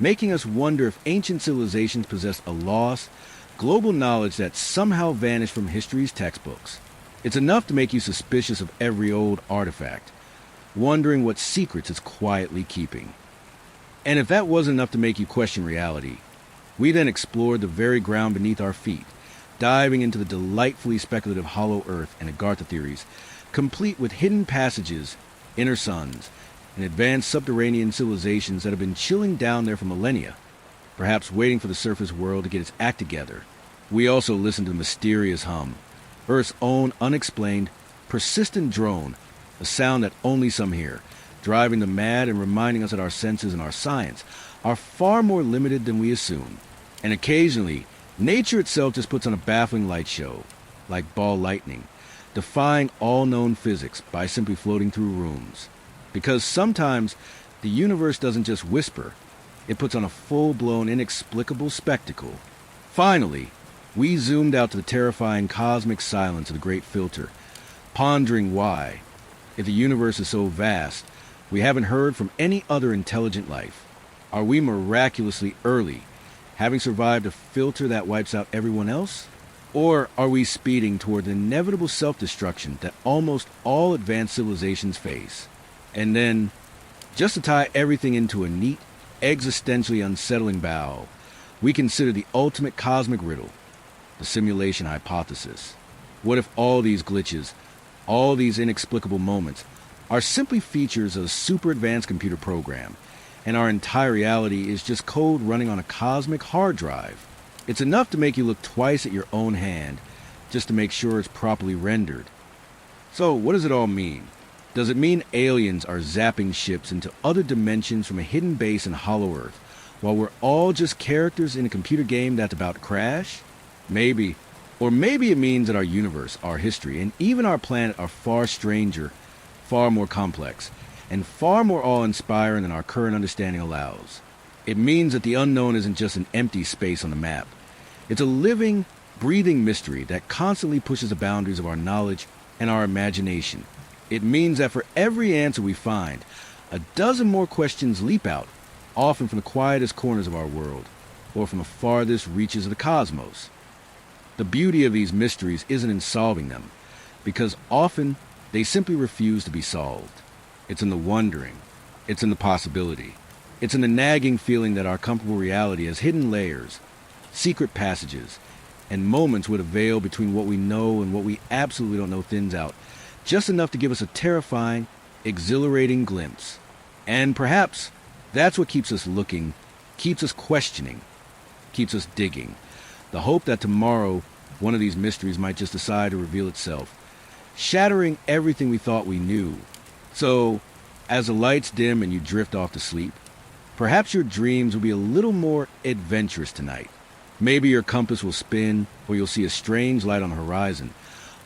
making us wonder if ancient civilizations possessed a lost, global knowledge that somehow vanished from history's textbooks. It's enough to make you suspicious of every old artifact, wondering what secrets it's quietly keeping. And if that wasn't enough to make you question reality, we then explored the very ground beneath our feet, diving into the delightfully speculative hollow earth and Agartha theories, complete with hidden passages, inner suns, and advanced subterranean civilizations that have been chilling down there for millennia, perhaps waiting for the surface world to get its act together. We also listened to the mysterious hum, Earth's own unexplained, persistent drone, a sound that only some hear, driving them mad and reminding us that our senses and our science are far more limited than we assume. And occasionally, nature itself just puts on a baffling light show, like ball lightning, defying all known physics by simply floating through rooms. Because sometimes the universe doesn't just whisper, it puts on a full-blown, inexplicable spectacle. Finally, we zoomed out to the terrifying cosmic silence of the Great Filter, pondering why, if the universe is so vast, we haven't heard from any other intelligent life. Are we miraculously early, having survived a filter that wipes out everyone else? Or are we speeding toward the inevitable self-destruction that almost all advanced civilizations face? And then, just to tie everything into a neat, existentially unsettling bow, we consider the ultimate cosmic riddle, the simulation hypothesis. What if all these glitches, all these inexplicable moments, are simply features of a super advanced computer program, and our entire reality is just code running on a cosmic hard drive? It's enough to make you look twice at your own hand, just to make sure it's properly rendered. So, what does it all mean? Does it mean aliens are zapping ships into other dimensions from a hidden base in Hollow Earth, while we're all just characters in a computer game that's about to crash? Maybe. Or maybe it means that our universe, our history, and even our planet are far stranger, far more complex, and far more awe-inspiring than our current understanding allows. It means that the unknown isn't just an empty space on the map. It's a living, breathing mystery that constantly pushes the boundaries of our knowledge and our imagination. It means that for every answer we find, a dozen more questions leap out, often from the quietest corners of our world, or from the farthest reaches of the cosmos. The beauty of these mysteries isn't in solving them, because often they simply refuse to be solved. It's in the wondering. It's in the possibility. It's in the nagging feeling that our comfortable reality has hidden layers, secret passages, and moments where the veil between what we know and what we absolutely don't know thins out, just enough to give us a terrifying, exhilarating glimpse. And perhaps that's what keeps us looking, keeps us questioning. keeps us digging. The hope that tomorrow one of these mysteries might just decide to reveal itself, shattering everything we thought we knew. So, as the lights dim and you drift off to sleep, perhaps your dreams will be a little more adventurous tonight. Maybe your compass will spin, or you'll see a strange light on the horizon,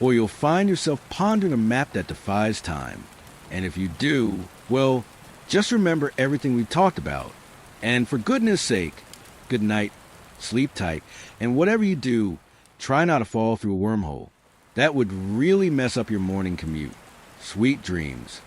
or you'll find yourself pondering a map that defies time. And if you do, well, just remember everything we talked about. And for goodness sake, good night, sleep tight, and whatever you do, try not to fall through a wormhole. That would really mess up your morning commute. Sweet dreams.